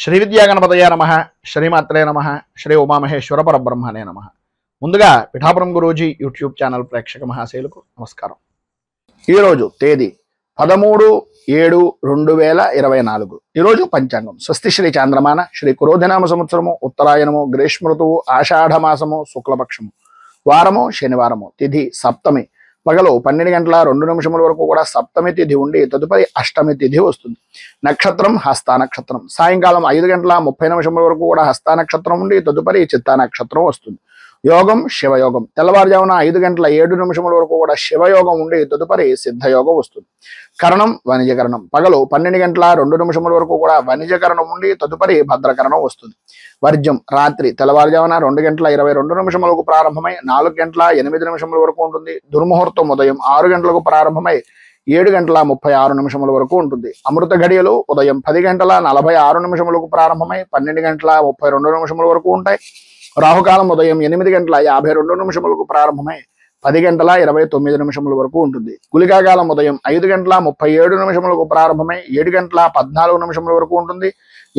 శ్రీ విద్యాగణపతయ నమః, శ్రీమాత్రే నమః, శ్రీ ఉమామహేశ్వర పరబ్రహ్మణే నమః. ముందుగా పిఠాపురం గురూజీ యూట్యూబ్ ఛానల్ ప్రేక్షక మహాశైలకు నమస్కారం. ఈరోజు తేదీ 13/7/2024. ఈరోజు పంచాంగం స్వస్తి శ్రీ చాంద్రమాన శ్రీ క్రోధినామ సంవత్సరము, ఉత్తరాయణము, గ్రీష్మ ఋతువు, ఆషాఢమాసము, శుక్లపక్షము, వారము శనివారము, తిథి సప్తమి. పగలు 12 గంటల 2 నిమిషముల వరకు కూడా సప్తమి తిథి ఉండి తదుపరి అష్టమి తిథి వస్తుంది. నక్షత్రం హస్త నక్షత్రం. సాయంకాలం 5 గంటల 30 నిమిషముల వరకు కూడా హస్త నక్షత్రం ఉండి తదుపరి చిత్తా నక్షత్రం వస్తుంది. యోగం శివయోగం. తెల్లవారుజామున 5 గంటల 7 నిమిషముల వరకు కూడా శివయోగం ఉండి తదుపరి సిద్ధయోగం వస్తుంది. కరణం వణిజకరణం. పగలు 12 గంటల 2 నిమిషముల వరకు కూడా వణిజకరణం ఉండి తదుపరి భద్రకరణం వస్తుంది. వర్జ్యం రాత్రి తెల్లవారుజామున 2 గంటల 22 నిమిషములకు ప్రారంభమై 4 గంటల 8 నిమిషముల వరకు ఉంటుంది. దుర్ముహూర్తం ఉదయం 6 గంటలకు ప్రారంభమై 7 గంటల 36 నిమిషముల వరకు ఉంటుంది. అమృత ఘడియలు ఉదయం 10 గంటల 46 నిమిషములకు ప్రారంభమై 12 గంటల 32 నిమిషముల వరకు ఉంటాయి. రాహుకాలం ఉదయం 8 గంటల 52 నిమిషములకు ప్రారంభమై 10 గంటల 29 నిమిషముల వరకు ఉంటుంది. గుళికాకాలం ఉదయం 5 గంటల 37 నిమిషములకు ప్రారంభమై 7 గంటల 14 నిమిషముల వరకు ఉంటుంది.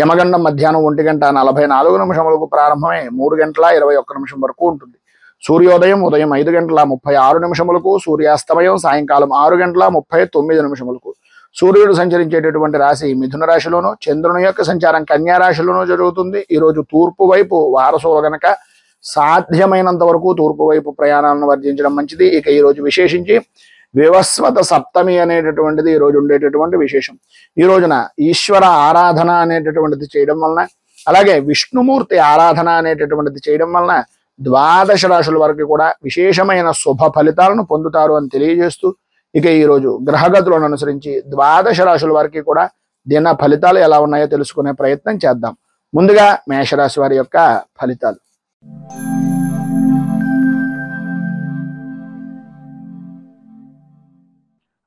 యమగండం మధ్యాహ్నం 1 గంట 44 నిమిషములకు ప్రారంభమై 3 గంటల 21 నిమిషం వరకు ఉంటుంది. సూర్యోదయం ఉదయం 5 గంటల 36 నిమిషములకు, సూర్యాస్తమయం సాయంకాలం 6 గంటల 39 నిమిషములకు. సూర్యుడు సంచరించేటటువంటి రాశి మిథున రాశిలోను, చంద్రుని యొక్క సంచారం కన్యా రాశిలోనూ జరుగుతుంది. ఈరోజు తూర్పు వైపు వారసులు గనక సాధ్యమైనంత వరకు తూర్పు వైపు ప్రయాణాలను వర్జించడం మంచిది. ఇక ఈరోజు విశేషించి వివస్వత సప్తమి అనేటటువంటిది ఈరోజు ఉండేటటువంటి విశేషం. ఈ రోజున ఈశ్వర ఆరాధన అనేటటువంటిది చేయడం వలన, అలాగే విష్ణుమూర్తి ఆరాధన అనేటటువంటిది చేయడం వలన 12 రాశుల వరకు కూడా విశేషమైన శుభ ఫలితాలను పొందుతారు అని తెలియజేస్తూ, ఇక ఈరోజు గ్రహగతులను అనుసరించి 12 రాశుల వారికి కూడా దిన ఫలితాలు ఎలా ఉన్నాయో తెలుసుకునే ప్రయత్నం చేద్దాం. ముందుగా మేషరాశి వారి యొక్క ఫలితాలు.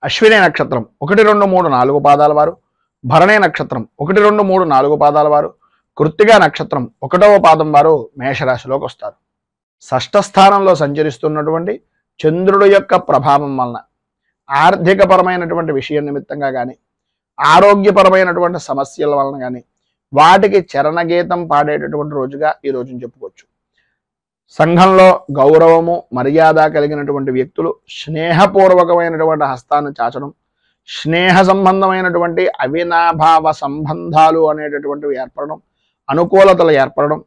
అశ్విని నక్షత్రం 1, 2, 3, 4 పాదాల వారు, భరణి నక్షత్రం 1, 2, 3, 4 పాదాల వారు, కృత్తిక నక్షత్రం 1వ పాదం వారు మేషరాశిలోకి వస్తారు. షష్ఠ స్థానంలో సంచరిస్తున్నటువంటి చంద్రుడు యొక్క ప్రభావం వలన ఆర్థికపరమైనటువంటి విషయం నిమిత్తంగా కానీ, ఆరోగ్యపరమైనటువంటి సమస్యల వలన కానీ వాటికి చరణగీతం పాడేటటువంటి రోజుగా ఈ రోజును చెప్పుకోవచ్చు. సంఘంలో గౌరవము మర్యాద కలిగినటువంటి వ్యక్తులు స్నేహపూర్వకమైనటువంటి హస్తాన్ని చాచడం, స్నేహ సంబంధమైనటువంటి అవినాభావ సంబంధాలు అనేటటువంటివి ఏర్పడడం, అనుకూలతలు ఏర్పడడం,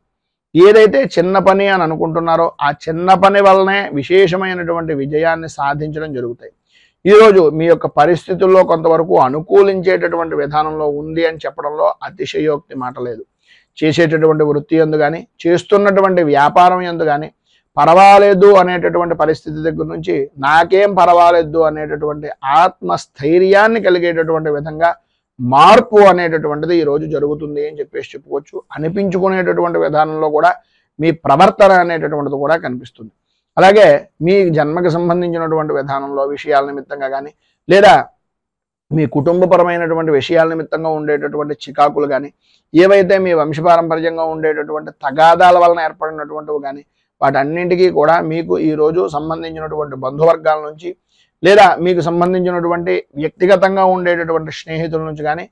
ఏదైతే చిన్న పని అని అనుకుంటున్నారో ఆ చిన్న పని వల్లనే విశేషమైనటువంటి విజయాన్ని సాధించడం జరుగుతాయి. ఈరోజు మీ యొక్క పరిస్థితుల్లో కొంతవరకు అనుకూలించేటటువంటి విధానంలో ఉంది అని చెప్పడంలో అతిశయోక్తి మాట లేదు. చేసేటటువంటి వృత్తి యందు కానీ, చేస్తున్నటువంటి వ్యాపారం యందు కానీ పర్వాలేదు అనేటటువంటి పరిస్థితి దగ్గర నుంచి నాకేం పర్వాలేదు అనేటటువంటి ఆత్మస్థైర్యాన్ని కలిగేటటువంటి విధంగా మార్పు అనేటటువంటిది ఈరోజు జరుగుతుంది అని చెప్పేసి చెప్పుకోవచ్చు. అనిపించుకునేటటువంటి విధానంలో కూడా మీ ప్రవర్తన అనేటటువంటిది కూడా కనిపిస్తుంది. అలాగే మీ జన్మకి సంబంధించినటువంటి విధానంలో విషయాల నిమిత్తంగా కానీ, లేదా మీ కుటుంబపరమైనటువంటి విషయాల నిమిత్తంగా ఉండేటటువంటి చికాకులు కానీ, ఏవైతే మీ వంశపారంపర్యంగా ఉండేటటువంటి తగాదాల వలన ఏర్పడినటువంటివి కానీ, వాటన్నింటికీ కూడా మీకు ఈరోజు సంబంధించినటువంటి బంధువర్గాల నుంచి, లేదా మీకు సంబంధించినటువంటి వ్యక్తిగతంగా ఉండేటటువంటి స్నేహితుల నుంచి కానీ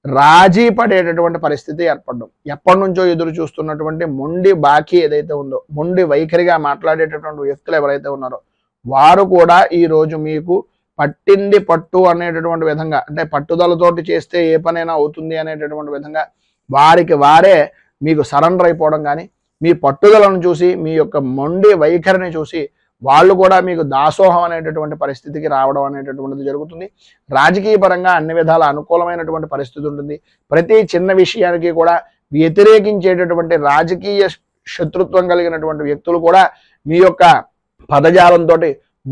రాజీ పడేటటువంటి పరిస్థితి ఏర్పడడం, ఎప్పటి నుంచో ఎదురు చూస్తున్నటువంటి మొండి బాకీ ఏదైతే ఉందో, మొండి వైఖరిగా మాట్లాడేటటువంటి వ్యక్తులు ఎవరైతే ఉన్నారో వారు కూడా ఈరోజు మీకు పట్టింది పట్టు అనేటటువంటి విధంగా, అంటే పట్టుదలతోటి చేస్తే ఏ పనైనా అవుతుంది అనేటటువంటి విధంగా వారికి వారే మీకు సరెండర్ అయిపోవడం కానీ, మీ పట్టుదలను చూసి, మీ యొక్క మొండి వైఖరిని చూసి వాళ్ళు కూడా మీకు దాసోహం అనేటటువంటి పరిస్థితికి రావడం అనేటటువంటిది జరుగుతుంది. రాజకీయ పరంగా అన్ని విధాల అనుకూలమైనటువంటి పరిస్థితి ఉంటుంది. ప్రతి చిన్న విషయానికి కూడా వ్యతిరేకించేటటువంటి రాజకీయ శత్రుత్వం కలిగినటువంటి వ్యక్తులు కూడా మీ యొక్క పదజాలంతో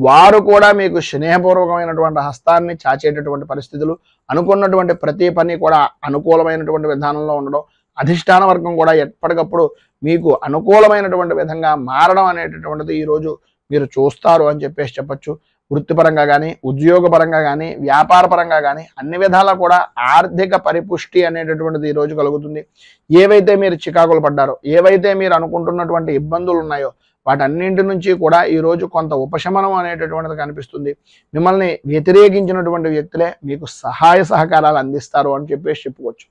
వారు కూడా మీకు స్నేహపూర్వకమైనటువంటి హస్తాన్ని చాచేటటువంటి పరిస్థితులు, అనుకున్నటువంటి ప్రతి పని కూడా అనుకూలమైనటువంటి విధానంలో ఉండడం, అధిష్టాన వర్గం కూడా ఎప్పటికప్పుడు మీకు అనుకూలమైనటువంటి విధంగా మారడం అనేటటువంటిది ఈరోజు మీరు చూస్తారు అని చెప్పేసి చెప్పచ్చు. వృత్తిపరంగా కానీ, ఉద్యోగపరంగా కానీ, వ్యాపార పరంగా కానీ అన్ని విధాలా కూడా ఆర్థిక పరిపుష్టి అనేటటువంటిది ఈరోజు కలుగుతుంది. ఏవైతే మీరు చికాకులు పడ్డారో, ఏవైతే మీరు అనుకుంటున్నటువంటి ఇబ్బందులు ఉన్నాయో వాటన్నింటి నుంచి కూడా ఈరోజు కొంత ఉపశమనం అనేటటువంటిది కనిపిస్తుంది. మిమ్మల్ని వ్యతిరేకించినటువంటి వ్యక్తులే మీకు సహాయ సహకారాలు అందిస్తారు అని చెప్పేసి చెప్పుకోవచ్చు.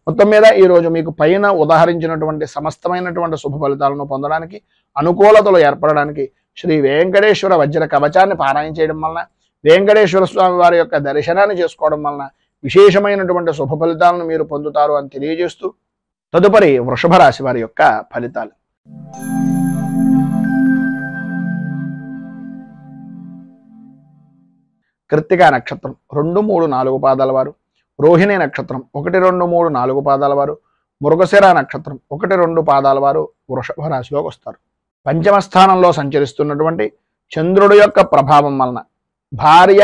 మొత్తం మీద ఈరోజు మీకు పైన ఉదాహరించినటువంటి సమస్తమైనటువంటి శుభ ఫలితాలను పొందడానికి, అనుకూలతలు ఏర్పడడానికి శ్రీ వెంకటేశ్వర వజ్ర కవచాన్ని పారాయణ చేయడం వలన, వెంకటేశ్వర స్వామి వారి యొక్క దర్శనాన్ని చేసుకోవడం వలన విశేషమైనటువంటి శుభ ఫలితాలను మీరు పొందుతారు అని తెలియజేస్తూ, తదుపరి వృషభ రాశి వారి యొక్క ఫలితాలు. కృత్తికా నక్షత్రం 2, 3, 4 పాదాల వారు, రోహిణి నక్షత్రం 1, 2, 3, 4 పాదాల వారు, మృగశిర నక్షత్రం 1, 2 పాదాల వారు వృషభ రాశిలోకి వస్తారు. పంచమ స్థానంలో సంచరిస్తున్నటువంటి చంద్రుడి యొక్క ప్రభావం వలన భార్య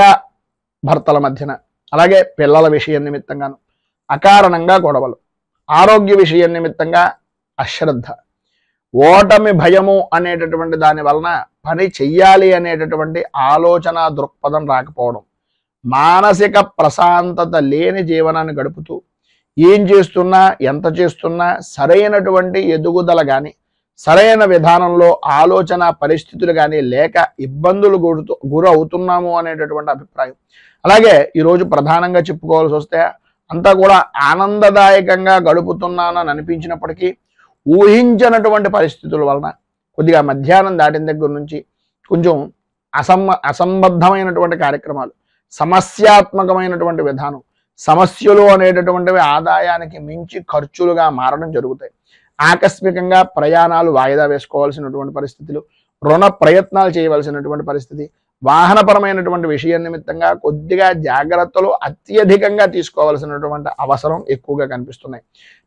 భర్తల మధ్యన, అలాగే పిల్లల విషయం నిమిత్తంగాను అకారణంగా గొడవలు, ఆరోగ్య విషయం నిమిత్తంగా అశ్రద్ధ, ఓటమి భయము అనేటటువంటి దాని వలన పని చెయ్యాలి అనేటటువంటి ఆలోచన దృక్పథం రాకపోవడం, మానసిక ప్రశాంతత లేని జీవనాన్ని గడుపుతూ ఏం చేస్తున్నా ఎంత చేస్తున్నా సరైనటువంటి ఎదుగుదల కానీ, సరైన విధానంలో ఆలోచన పరిస్థితులు కానీ లేక ఇబ్బందులు గురవుతున్నాము అనేటటువంటి అభిప్రాయం. అలాగే ఈరోజు ప్రధానంగా చెప్పుకోవాల్సి వస్తే అంతా కూడా ఆనందదాయకంగా గడుపుతున్నానని అనిపించినప్పటికీ ఊహించినటువంటి పరిస్థితుల వలన కొద్దిగా మధ్యాహ్నం దాటిన దగ్గర నుంచి కొంచెం అసంబద్ధమైనటువంటి కార్యక్రమాలు, సమస్యాత్మకమైనటువంటి విధానం, సమస్యలు అనేటటువంటివి ఆదాయానికి మించి ఖర్చులుగా మారడం జరుగుతాయి. ఆకస్మికంగా ప్రయాణాలు వాయిదా వేసుకోవాల్సినటువంటి పరిస్థితులు, రుణ ప్రయత్నాలు చేయవలసినటువంటి పరిస్థితి, వాహనపరమైనటువంటి విషయం నిమిత్తంగా కొద్దిగా జాగ్రత్తలు అత్యధికంగా తీసుకోవాల్సినటువంటి అవసరం ఎక్కువగా కనిపిస్తున్నాయి.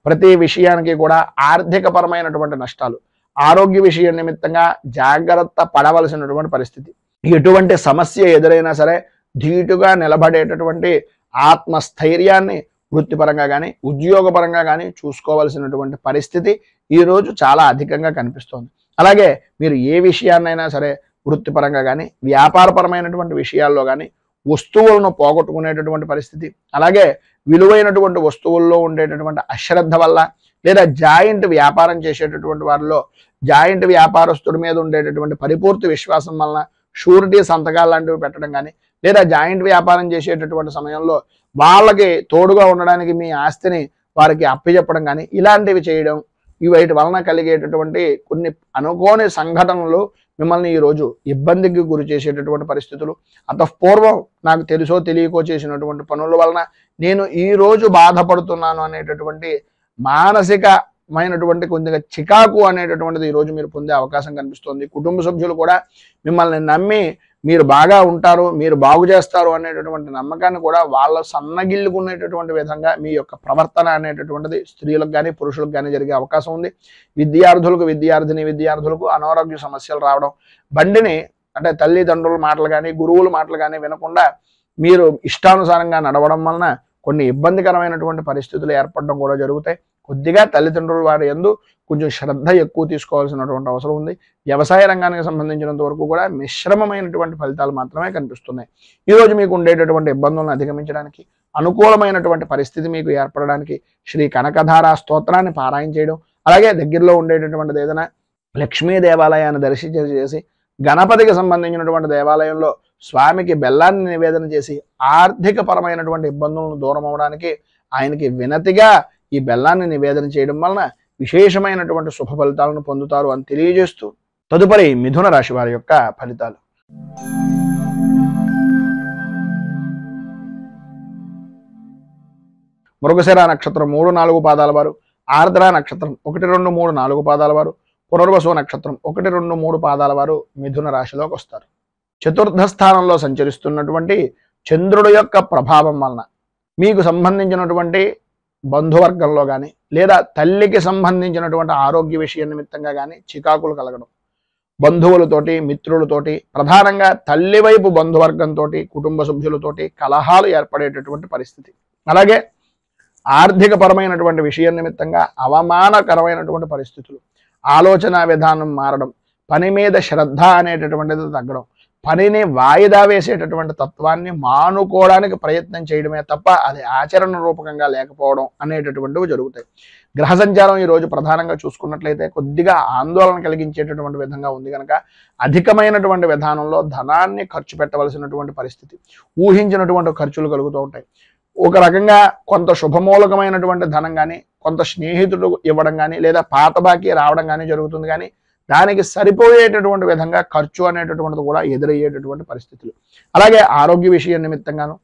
ప్రతి విషయానికి కూడా ఆర్థికపరమైనటువంటి నష్టాలు, ఆరోగ్య విషయం నిమిత్తంగా జాగ్రత్త పడవలసినటువంటి పరిస్థితి. ఎటువంటి సమస్య ఎదురైనా సరే ధీటుగా నిలబడేటటువంటి ఆత్మస్థైర్యాన్ని వృత్తిపరంగా కానీ ఉద్యోగపరంగా కానీ చూసుకోవాల్సినటువంటి పరిస్థితి ఈరోజు చాలా అధికంగా కనిపిస్తోంది. అలాగే మీరు ఏ విషయాన్నైనా సరే వృత్తిపరంగా కానీ వ్యాపారపరమైనటువంటి విషయాల్లో కానీ వస్తువులను పోగొట్టుకునేటటువంటి పరిస్థితి, అలాగే విలువైనటువంటి వస్తువుల్లో ఉండేటటువంటి అశ్రద్ధ వల్ల, లేదా జాయింట్ వ్యాపారం చేసేటటువంటి వారిలో జాయింట్ వ్యాపారస్తుడి మీద ఉండేటటువంటి పరిపూర్తి విశ్వాసం వలన షూరిటీ సంతకాలు లాంటివి పెట్టడం కానీ, లేదా జాయింట్ వ్యాపారం చేసేటటువంటి సమయంలో వాళ్ళకి తోడుగా ఉండడానికి మీ ఆస్తిని వారికి అప్పచెప్పడం కానీ ఇలాంటివి చేయడం, వీటి వలన కలిగేటటువంటి కొన్ని అనుకోని సంఘటనలు మిమ్మల్ని ఈరోజు ఇబ్బందికి గురి చేసేటటువంటి పరిస్థితులు, అంతఃపూర్వం నాకు తెలుసో తెలియకో చేసినటువంటి పనుల వలన నేను ఈరోజు బాధపడుతున్నాను అనేటటువంటి మానసికమైనటువంటి కొద్దిగా చికాకు అనేటటువంటిది ఈరోజు మీరు పొందే అవకాశం కనిపిస్తుంది. కుటుంబ సభ్యులు కూడా మిమ్మల్ని నమ్మి మీరు బాగా ఉంటారు, మీరు బాగు చేస్తారు అనేటటువంటి నమ్మకాన్ని కూడా వాళ్ళ సన్నగిల్లుకునేటటువంటి విధంగా మీ యొక్క ప్రవర్తన అనేటటువంటిది స్త్రీలకు కానీ పురుషులకు కానీ జరిగే అవకాశం ఉంది. విద్యార్థులకు అనారోగ్య సమస్యలు రావడం, బండిని అంటే తల్లిదండ్రుల మాటలు కానీ గురువుల మాటలు కానీ వినకుండా మీరు ఇష్టానుసారంగా నడవడం వలన కొన్ని ఇబ్బందికరమైనటువంటి పరిస్థితులు ఏర్పడడం కూడా జరుగుతాయి. కొద్దిగా తల్లిదండ్రుల వారి యందు కొంచెం శ్రద్ధ ఎక్కువ తీసుకోవాల్సినటువంటి అవసరం ఉంది. వ్యవసాయ రంగానికి సంబంధించినంత వరకు కూడా మిశ్రమమైనటువంటి ఫలితాలు మాత్రమే కనిపిస్తున్నాయి. ఈరోజు మీకు ఉండేటటువంటి ఇబ్బందులను అధిగమించడానికి, అనుకూలమైనటువంటి పరిస్థితి మీకు ఏర్పడడానికి శ్రీ కనకధార స్తోత్రాన్ని పారాయణ చేయడం, అలాగే దగ్గరలో ఉండేటటువంటిది ఏదైనా లక్ష్మీ దేవాలయాన్ని దర్శించి చేసి గణపతికి సంబంధించినటువంటి దేవాలయంలో స్వామికి బెల్లాన్ని నివేదన చేసి ఆర్థిక పరమైనటువంటి ఇబ్బందులను దూరం అవడానికి ఆయనకి వినతిగా ఈ బెల్లాన్ని నివేదన చేయడం వలన విశేషమైనటువంటి శుభ ఫలితాలను పొందుతారు అని తెలియజేస్తూ, తదుపరి మిథున రాశి వారి యొక్క ఫలితాలు. మృగశిర నక్షత్రం 3, 4 పాదాల వారు, ఆర్ద్ర నక్షత్రం 1, 2, 3, 4 పాదాల వారు, పునర్వసు నక్షత్రం 1, 2, 3 పాదాల వారు మిథున రాశిలోకి వస్తారు. చతుర్థ స్థానంలో సంచరిస్తున్నటువంటి చంద్రుడి యొక్క ప్రభావం వలన మీకు సంబంధించినటువంటి బంధువర్గంలో కానీ, లేదా తల్లికి సంబంధించినటువంటి ఆరోగ్య విషయం నిమిత్తంగా కానీ చికాకులు కలగడం, బంధువులతోటి మిత్రులతోటి ప్రధానంగా తల్లి వైపు బంధువర్గంతో కుటుంబ సభ్యులతోటి కలహాలు ఏర్పడేటటువంటి పరిస్థితి, అలాగే ఆర్థిక పరమైనటువంటి విషయం నిమిత్తంగా అవమానకరమైనటువంటి పరిస్థితులు, ఆలోచన విధానం మారడం, పని మీద శ్రద్ధ అనేటటువంటిది తగ్గడం, పనిని వాయిదా వేసేటటువంటి తత్వాన్ని మానుకోవడానికి ప్రయత్నం చేయడమే తప్ప అది ఆచరణ రూపకంగా లేకపోవడం అనేటటువంటివి జరుగుతాయి. గ్రహ సంచారం ఈ రోజు ప్రధానంగా చూసుకున్నట్లయితే కొద్దిగా ఆందోళన కలిగించేటటువంటి విధంగా ఉంది కనుక అధికమైనటువంటి విధానంలో ధనాన్ని ఖర్చు పెట్టవలసినటువంటి పరిస్థితి, ఊహించినటువంటి ఖర్చులు కలుగుతూ ఉంటాయి. ఒక రకంగా కొంత శుభమూలకమైనటువంటి ధనం కానీ, కొంత స్నేహితుడు ఇవ్వడం కానీ, లేదా పాత బాకీ రావడం కానీ జరుగుతుంది. కానీ దానికి సరిపోయేటటువంటి విధంగా ఖర్చు అనేటటువంటిది కూడా ఎదురయ్యేటటువంటి పరిస్థితులు. అలాగే ఆరోగ్య విషయం నిమిత్తంగాను,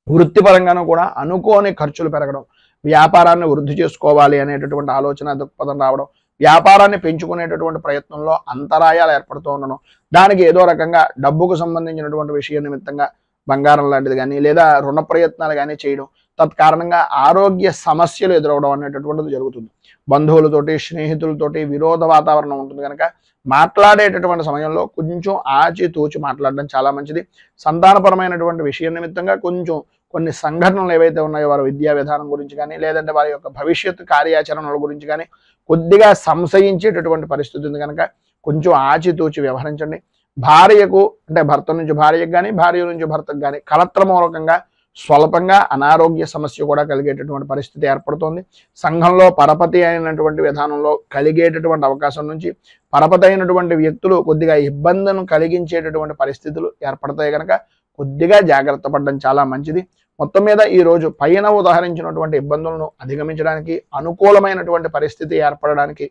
వృత్తిపరంగానూ కూడా అనుకోని ఖర్చులు పెరగడం, వ్యాపారాన్ని వృద్ధి చేసుకోవాలి అనేటటువంటి ఆలోచన దృక్పథం రావడం, వ్యాపారాన్ని పెంచుకునేటటువంటి ప్రయత్నంలో అంతరాయాలు ఏర్పడుతూ ఉండడం, దానికి ఏదో రకంగా డబ్బుకు సంబంధించినటువంటి విషయం నిమిత్తంగా బంగారం లాంటిది కానీ, లేదా రుణ ప్రయత్నాలు కానీ చేయడం, తత్కారణంగా ఆరోగ్య సమస్యలు ఎదురవడం అనేటటువంటిది జరుగుతుంది. బంధువులతోటి, స్నేహితులతోటి విరోధ వాతావరణం ఉంటుంది కనుక మాట్లాడేటటువంటి సమయంలో కొంచెం ఆచితూచి మాట్లాడడం చాలా మంచిది. సంతానపరమైనటువంటి విషయం నిమిత్తంగా కొంచెం కొన్ని సంఘటనలు ఏవైతే ఉన్నాయో వారి విద్యా విధానం గురించి కానీ, లేదంటే వారి యొక్క భవిష్యత్తు కార్యాచరణల గురించి కానీ కొద్దిగా సంశయించేటటువంటి పరిస్థితి ఉంది కనుక కొంచెం ఆచితూచి వ్యవహరించండి. భార్యకు అంటే భర్త నుంచి భార్యకు కానీ, భార్య నుంచి భర్తకు కానీ కలత్ర మూలకంగా స్వల్పంగా అనారోగ్య సమస్య కూడా కలిగేటటువంటి పరిస్థితి ఏర్పడుతోంది. సంఘంలో పరపతి అయినటువంటి విధానంలో కలిగేటటువంటి అవకాశం నుంచి పరపతి అయినటువంటి వ్యక్తులు కొద్దిగా ఇబ్బందులను కలిగించేటటువంటి పరిస్థితులు ఏర్పడతాయి కనుక కొద్దిగా జాగ్రత్త పడడం చాలా మంచిది. మొత్తం మీద ఈ రోజు పైన ఉదాహరించినటువంటి ఇబ్బందులను అధిగమించడానికి, అనుకూలమైనటువంటి పరిస్థితి ఏర్పడడానికి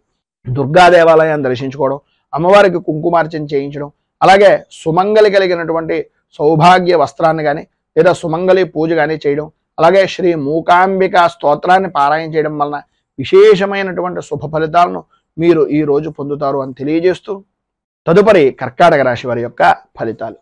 దుర్గా దేవాలయాన్ని దర్శించుకోవడం, అమ్మవారికి కుంకుమార్చన చేయించడం, అలాగే సుమంగలి కలిగినటువంటి సౌభాగ్య వస్త్రాన్ని కానీ, లేదా సుమంగళి పూజ కానీ చేయడం, అలాగే శ్రీ మూకాంబిక స్తోత్రాన్ని పారాయణ చేయడం వలన విశేషమైనటువంటి శుభ ఫలితాలను మీరు ఈ రోజు పొందుతారు అని తెలియజేస్తూ తదుపరి కర్కాటక రాశి వారి యొక్క ఫలితాలు.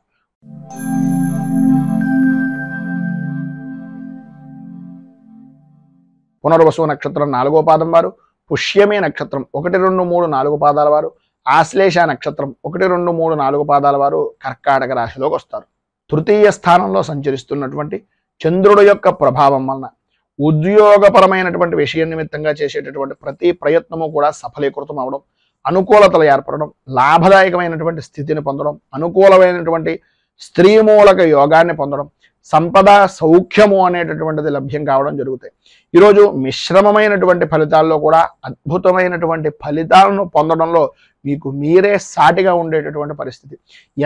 పునర్వసు నక్షత్రం 4వ పాదం వారు, పుష్యమి నక్షత్రం 1, 2, 3, 4 పాదాల వారు, ఆశ్లేష నక్షత్రం 1, 2, 3, 4 పాదాల వారు కర్కాటక రాశిలోకి వస్తారు. తృతీయ స్థానంలో సంచరిస్తున్నటువంటి చంద్రుడు యొక్క ప్రభావం వలన ఉద్యోగపరమైనటువంటి విషయం నిమిత్తంగా చేసేటటువంటి ప్రతి ప్రయత్నము కూడా సఫలీకృతం అవడం, అనుకూలతలు ఏర్పడడం, లాభదాయకమైనటువంటి స్థితిని పొందడం, అనుకూలమైనటువంటి స్త్రీ మూలక యోగాన్ని పొందడం, సంపద సౌఖ్యము అనేటటువంటిది లభ్యం కావడం జరుగుతాయి. ఈరోజు మిశ్రమమైనటువంటి ఫలితాల్లో కూడా అద్భుతమైనటువంటి ఫలితాలను పొందడంలో మీకు మీరే సాటిగా ఉండేటటువంటి పరిస్థితి.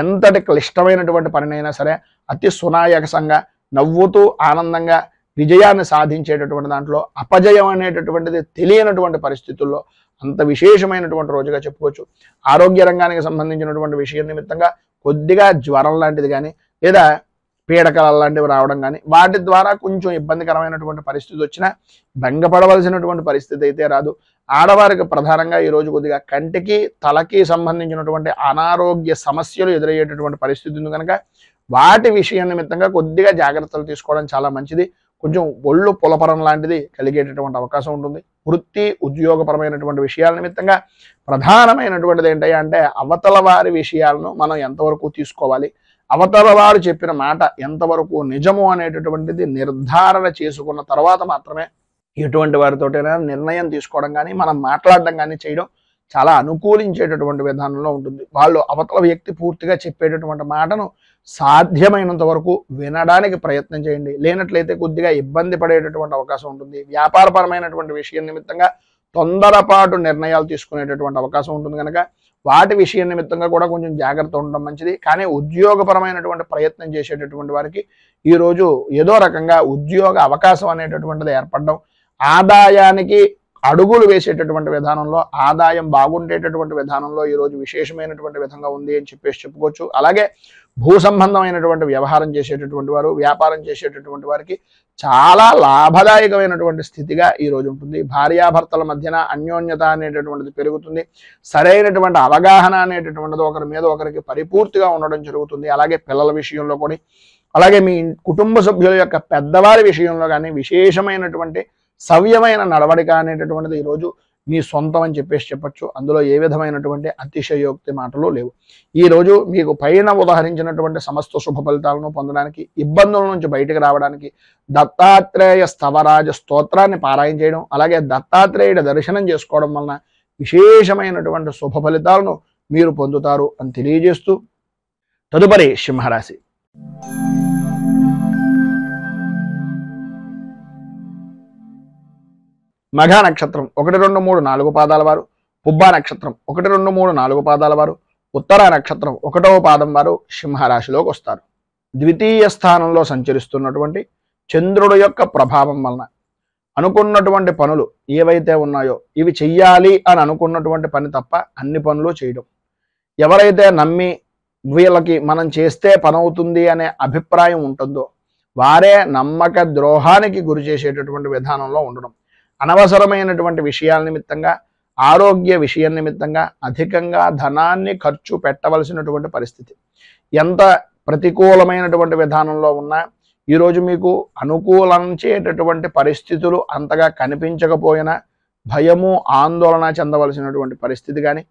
ఎంతటి క్లిష్టమైనటువంటి పనినైనా సరే అతి సునాయాసంగా నవ్వుతూ ఆనందంగా విజయాన్ని సాధించేటటువంటి దాంట్లో అపజయం అనేటటువంటిది తెలియనటువంటి పరిస్థితుల్లో అంత విశేషమైనటువంటి రోజుగా చెప్పుకోవచ్చు. ఆరోగ్య రంగానికి సంబంధించినటువంటి విషయం నిమిత్తంగా కొద్దిగా జ్వరం లాంటిది కానీ, లేదా పీడకలలు లాంటివి రావడం కానీ, వాటి ద్వారా కొంచెం ఇబ్బందికరమైనటువంటి పరిస్థితి వచ్చినా భంగపడవలసినటువంటి పరిస్థితి అయితే రాదు. ఆడవారికి ప్రధానంగా ఈరోజు కొద్దిగా కంటికి తలకి సంబంధించినటువంటి అనారోగ్య సమస్యలు ఎదురయ్యేటటువంటి పరిస్థితి ఉంది కనుక వాటి విషయం నిమిత్తంగా కొద్దిగా జాగ్రత్తలు తీసుకోవడం చాలా మంచిది. కొంచెం ఒళ్ళు పులపరం లాంటిది కలిగేటటువంటి అవకాశం ఉంటుంది. వృత్తి ఉద్యోగపరమైనటువంటి విషయాల నిమిత్తంగా ప్రధానమైనటువంటిది ఏంటంటే అవతల వారి విషయాలను మనం ఎంతవరకు తీసుకోవాలి, అవతల వారు చెప్పిన మాట ఎంతవరకు నిజము అనేటటువంటిది నిర్ధారణ చేసుకున్న తర్వాత మాత్రమే ఎటువంటి వారితోటైనా నిర్ణయం తీసుకోవడం కానీ, మనం మాట్లాడడం కానీ చేయడం చాలా అనుకూలించేటటువంటి విధానంలో ఉంటుంది. వాళ్ళు అవతల వ్యక్తి పూర్తిగా చెప్పేటటువంటి మాటను సాధ్యమైనంత వరకు వినడానికి ప్రయత్నం చేయండి. లేనట్లయితే కొద్దిగా ఇబ్బంది పడేటటువంటి అవకాశం ఉంటుంది. వ్యాపారపరమైనటువంటి విషయం నిమిత్తంగా తొందరపాటు నిర్ణయాలు తీసుకునేటటువంటి అవకాశం ఉంటుంది కనుక వాటి విషయం నిమిత్తంగా కూడా కొంచెం జాగ్రత్త ఉండడం మంచిది. కానీ ఉద్యోగపరమైనటువంటి ప్రయత్నం చేసేటటువంటి వారికి ఈరోజు ఏదో రకంగా ఉద్యోగ అవకాశం అనేటటువంటిది ఏర్పడడం, ఆదాయానికి అడుగులు వేసేటటువంటి విధానంలో, ఆదాయం బాగుండేటటువంటి విధానంలో ఈరోజు విశేషమైనటువంటి విధంగా ఉంది అని చెప్పుకోవచ్చు. అలాగే భూ సంబంధమైనటువంటి వ్యవహారం చేసేటటువంటి వారు, వ్యాపారం చేసేటటువంటి వారికి చాలా లాభదాయకమైనటువంటి స్థితిగా ఈరోజు ఉంటుంది. భార్యాభర్తల మధ్యన అన్యోన్యత అనేటటువంటిది పెరుగుతుంది. సరైనటువంటి అవగాహన అనేటటువంటిది ఒకరి మీద ఒకరికి పరిపూర్తిగా ఉండడం జరుగుతుంది. అలాగే పిల్లల విషయంలో కూడా, అలాగే మీ కుటుంబ సభ్యుల యొక్క పెద్దవారి విషయంలో కానీ విశేషమైనటువంటి సవ్యమైన నడవడిక అనేటటువంటిది ఈరోజు మీ సొంతం అని చెప్పొచ్చు. అందులో ఏ విధమైనటువంటి అతిశయోక్తి మాటలు లేవు. ఈరోజు మీకు పైన ఉదాహరించినటువంటి సమస్త శుభ ఫలితాలను పొందడానికి, ఇబ్బందుల నుంచి బయటకు రావడానికి దత్తాత్రేయ స్థవరాజ స్తోత్రాన్ని పారాయణ చేయడం, అలాగే దత్తాత్రేయుడి దర్శనం చేసుకోవడం వలన విశేషమైనటువంటి శుభ ఫలితాలను మీరు పొందుతారు అని తెలియజేస్తూ తదుపరి సింహరాశి. మఘ నక్షత్రం 1, 2, 3, 4 పాదాల వారు, పుబ్బ నక్షత్రం 1, 2, 3, 4 పాదాల వారు, ఉత్తర నక్షత్రం 1వ పాదం వారు సింహరాశిలోకి వస్తారు. ద్వితీయ స్థానంలో సంచరిస్తున్నటువంటి చంద్రుడు యొక్క ప్రభావం వలన అనుకున్నటువంటి పనులు ఏవైతే ఉన్నాయో ఇవి చెయ్యాలి అని అనుకున్నటువంటి పని తప్ప అన్ని పనులు చేయడం. ఎవరైతే నమ్మి వీళ్ళకి మనం చేస్తే పని అవుతుంది అనే అభిప్రాయం ఉంటుందో వారే నమ్మక ద్రోహానికి గురి చేసేటటువంటి విధానంలో ఉండడం. అనవసరమైనటువంటి విషయాల నిమిత్తంగా, ఆరోగ్య విషయం నిమిత్తంగా అధికంగా ధనాన్ని ఖర్చు పెట్టవలసినటువంటి పరిస్థితి. ఎంత ప్రతికూలమైనటువంటి విధానంలో ఉన్నా ఈరోజు మీకు అనుకూలించేటటువంటి పరిస్థితులు అంతగా కనిపించకపోయినా భయము ఆందోళన చెందవలసినటువంటి పరిస్థితి కానీ,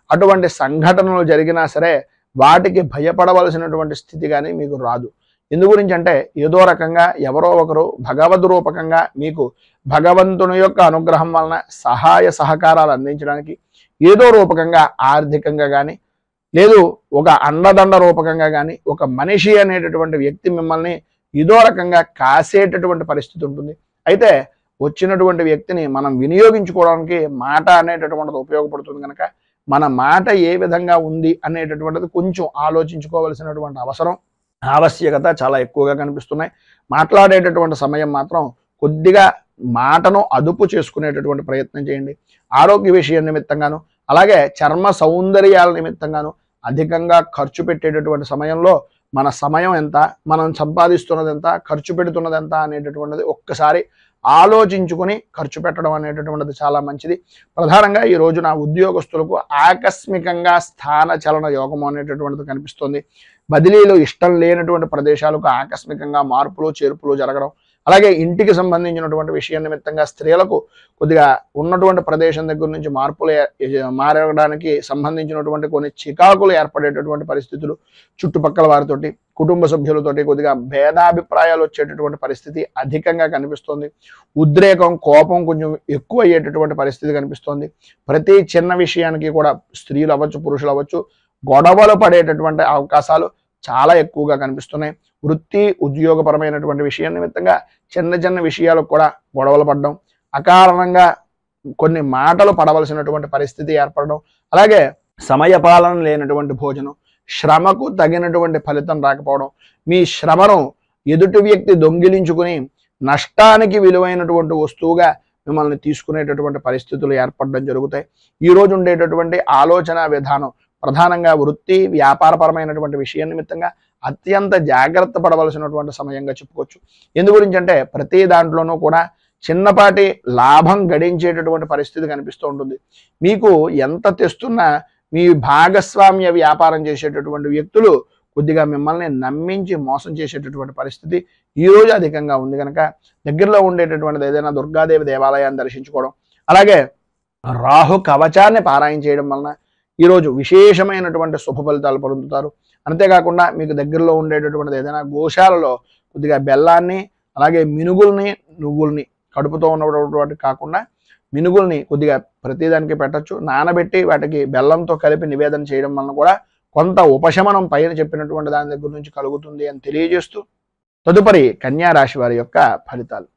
అటువంటి సంఘటనలు జరిగినా సరే వాటికి భయపడవలసినటువంటి స్థితి కానీ మీకు రాదు. ఎందు గురించి అంటే ఏదో రకంగా ఎవరో ఒకరు భగవద్ రూపకంగా మీకు భగవంతుని యొక్క అనుగ్రహం వలన సహాయ సహకారాలు అందించడానికి ఏదో రూపకంగా ఆర్థికంగా కానీ, లేదు ఒక అండదండ రూపకంగా కానీ ఒక మనిషి అనేటటువంటి వ్యక్తి మిమ్మల్ని ఏదో రకంగా కాసేటటువంటి పరిస్థితి ఉంటుంది. అయితే వచ్చినటువంటి వ్యక్తిని మనం వినియోగించుకోవడానికి మాట అనేటటువంటిది ఉపయోగపడుతుంది కనుక మన మాట ఏ విధంగా ఉంది అనేటటువంటిది కొంచెం ఆలోచించుకోవలసినటువంటి ఆవశ్యకత చాలా ఎక్కువగా కనిపిస్తున్నాయి. మాట్లాడేటటువంటి సమయం మాత్రం కొద్దిగా మాటను అదుపు చేసుకునేటటువంటి ప్రయత్నం చేయండి. ఆరోగ్య విషయం నిమిత్తంగాను, అలాగే చర్మ సౌందర్యాల నిమిత్తంగాను అధికంగా ఖర్చు పెట్టేటటువంటి సమయంలో మన సమయం ఎంత, మనం సంపాదిస్తున్నది ఎంత, ఖర్చు పెడుతున్నది ఎంత అనేటటువంటిది ఒక్కసారి ఆలోచించుకొని ఖర్చు పెట్టడం అనేటటువంటిది చాలా మంచిది. ప్రధానంగా ఈ రోజు నా ఉద్యోగస్తులకు ఆకస్మికంగా స్థాన చలన యోగం అనేటటువంటిది కనిపిస్తుంది. బదిలీలు ఇష్టం లేనటువంటి ప్రదేశాలకు ఆకస్మికంగా మార్పులు చేర్పులు జరగడం, అలాగే ఇంటికి సంబంధించినటువంటి విషయం నిమిత్తంగా స్త్రీలకు కొద్దిగా ఉన్నటువంటి ప్రదేశం దగ్గర నుంచి మార్పులు మారడానికి సంబంధించినటువంటి కొన్ని చికాకులు ఏర్పడేటటువంటి పరిస్థితులు, చుట్టుపక్కల వారితోటి కుటుంబ సభ్యులతోటి కొద్దిగా భేదాభిప్రాయాలు వచ్చేటటువంటి పరిస్థితి అధికంగా కనిపిస్తోంది. ఉద్రేకం, కోపం కొంచెం ఎక్కువ అయ్యేటటువంటి పరిస్థితి కనిపిస్తోంది. ప్రతి చిన్న విషయానికి కూడా స్త్రీలు అవ్వచ్చు, పురుషులు అవ్వచ్చు, గొడవలు పడేటటువంటి అవకాశాలు చాలా ఎక్కువగా కనిపిస్తున్నాయి. వృత్తి ఉద్యోగపరమైనటువంటి విషయం నిమిత్తంగా చిన్న చిన్న విషయాలకు కూడా గొడవలు పడడం, అకారణంగా కొన్ని మాటలు పడవలసినటువంటి పరిస్థితి ఏర్పడడం, అలాగే సమయపాలన లేనటువంటి భోజనం, శ్రమకు తగినటువంటి ఫలితం రాకపోవడం, మీ శ్రమను ఎదుటి వ్యక్తి దొంగిలించుకుని నష్టానికి విలువైనటువంటి వస్తువుగా మిమ్మల్ని తీసుకునేటటువంటి పరిస్థితులు ఏర్పడడం జరుగుతాయి. ఈరోజు ఉండేటటువంటి ఆలోచన విధానం ప్రధానంగా వృత్తి వ్యాపారపరమైనటువంటి విషయం నిమిత్తంగా అత్యంత జాగ్రత్త పడవలసినటువంటి సమయంగా చెప్పుకోవచ్చు. ఎందు గురించి అంటే ప్రతి దాంట్లోనూ కూడా చిన్నపాటి లాభం గడించేటటువంటి పరిస్థితి కనిపిస్తూ ఉంటుంది. మీకు ఎంత తెస్తున్నా మీ భాగస్వామ్య వ్యాపారం చేసేటటువంటి వ్యక్తులు కొద్దిగా మిమ్మల్ని నమ్మించి మోసం చేసేటటువంటి పరిస్థితి ఈరోజు అధికంగా ఉంది కనుక దగ్గరలో ఉండేటటువంటిది ఏదైనా దుర్గాదేవి దేవాలయాన్ని దర్శించుకోవడం, అలాగే రాహు కవచాన్ని పారాయణ చేయడం వలన ఈరోజు విశేషమైనటువంటి శుభ ఫలితాలు పొందుతారు. అంతేకాకుండా మీకు దగ్గరలో ఉండేటటువంటిది ఏదైనా గోశాలలో కొద్దిగా బెల్లాన్ని, అలాగే మినుగుల్ని, నువ్వుల్ని కడుపుతో ఉన్నటువంటి కాకుండా మినుగుల్ని కొద్దిగా ప్రతిదానికి పెట్టచ్చు, నానబెట్టి వాటికి బెల్లంతో కలిపి నివేదన చేయడం వలన కూడా కొంత ఉపశమనం పైన చెప్పినటువంటి దాని దగ్గర నుంచి కలుగుతుంది అని తెలియజేస్తూ తదుపరి కన్యా రాశి వారి యొక్క ఫలితాలు.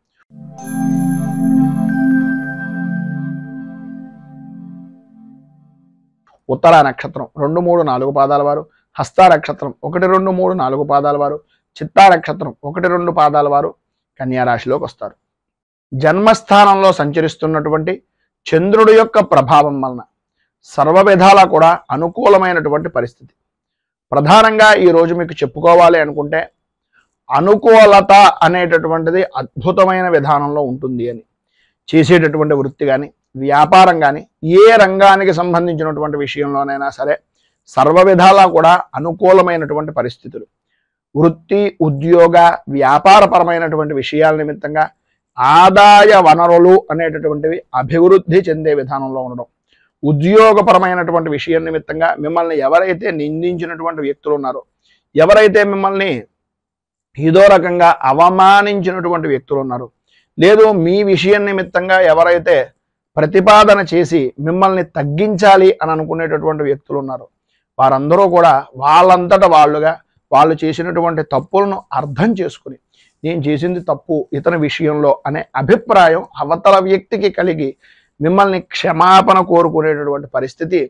ఉత్తర నక్షత్రం 2, 3, 4 పాదాల వారు, హస్త నక్షత్రం 1, 2, 3, 4 పాదాల వారు, చిత్తా నక్షత్రం 1, 2 పాదాల వారు కన్యా రాశిలోకి వస్తారు. జన్మస్థానంలో సంచరిస్తున్నటువంటి చంద్రుడి యొక్క ప్రభావం వలన సర్వ విధాలా కూడా అనుకూలమైనటువంటి పరిస్థితి. ప్రధానంగా ఈరోజు మీకు చెప్పుకోవాలి అనుకుంటే అనుకూలత అనేటటువంటిది అద్భుతమైన విధానంలో ఉంటుంది అని. చేసేటటువంటి వృత్తి కానీ, వ్యాపారం కానీ, ఏ రంగానికి సంబంధించినటువంటి విషయంలోనైనా సరే సర్వ విధాలా కూడా అనుకూలమైనటువంటి పరిస్థితులు. వృత్తి ఉద్యోగ వ్యాపారపరమైనటువంటి విషయాల నిమిత్తంగా ఆదాయ వనరులు అనేటటువంటివి అభివృద్ధి చెందే విధానంలో ఉండడం, ఉద్యోగపరమైనటువంటి విషయం నిమిత్తంగా మిమ్మల్ని ఎవరైతే నిందించినటువంటి వ్యక్తులు ఉన్నారో, ఎవరైతే మిమ్మల్ని ఏదో రకంగా అవమానించినటువంటి వ్యక్తులు ఉన్నారు, లేదు మీ విషయం నిమిత్తంగా ఎవరైతే ప్రతిపాదన చేసి మిమ్మల్ని తగ్గించాలి అని అనుకునేటటువంటి వ్యక్తులు ఉన్నారు, వారందరూ కూడా వాళ్ళంతట వాళ్ళుగా వాళ్ళు చేసినటువంటి తప్పులను అర్థం చేసుకుని నేను చేసింది తప్పు ఇతని విషయంలో అనే అభిప్రాయం అవతల వ్యక్తికి కలిగి మిమ్మల్ని క్షమాపణ కోరుకునేటటువంటి పరిస్థితి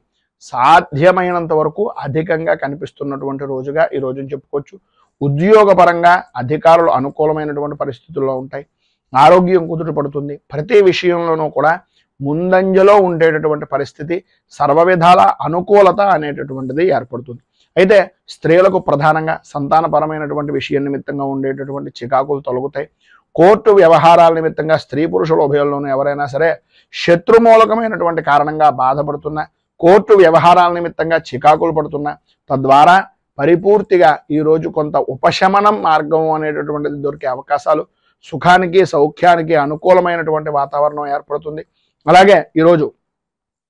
సాధ్యమైనంత వరకు అధికంగా కనిపిస్తున్నటువంటి రోజుగా ఈ రోజుని చెప్పుకోవచ్చు. ఉద్యోగపరంగా అధికారులు అనుకూలమైనటువంటి పరిస్థితుల్లో ఉంటాయి. ఆరోగ్యం కుదుటపడుతుంది. ప్రతి విషయంలోనూ కూడా ముందంజలో ఉండేటటువంటి పరిస్థితి, సర్వవిధాల అనుకూలత అనేటటువంటిది ఏర్పడుతుంది. అయితే స్త్రీలకు ప్రధానంగా సంతానపరమైనటువంటి విషయం నిమిత్తంగా ఉండేటటువంటి చికాకులు తొలగుతాయి. కోర్టు వ్యవహారాల నిమిత్తంగా స్త్రీ పురుషుల ఉభయంలోనూ ఎవరైనా సరే శత్రుమూలకమైనటువంటి కారణంగా బాధపడుతున్నా, కోర్టు వ్యవహారాల నిమిత్తంగా చికాకులు పడుతున్నా, తద్వారా పరిపూర్తిగా ఈరోజు కొంత ఉపశమనం మార్గం అనేటటువంటిది దొరికే అవకాశాలు, సుఖానికి సౌఖ్యానికి అనుకూలమైనటువంటి వాతావరణం ఏర్పడుతుంది. అలాగే ఈరోజు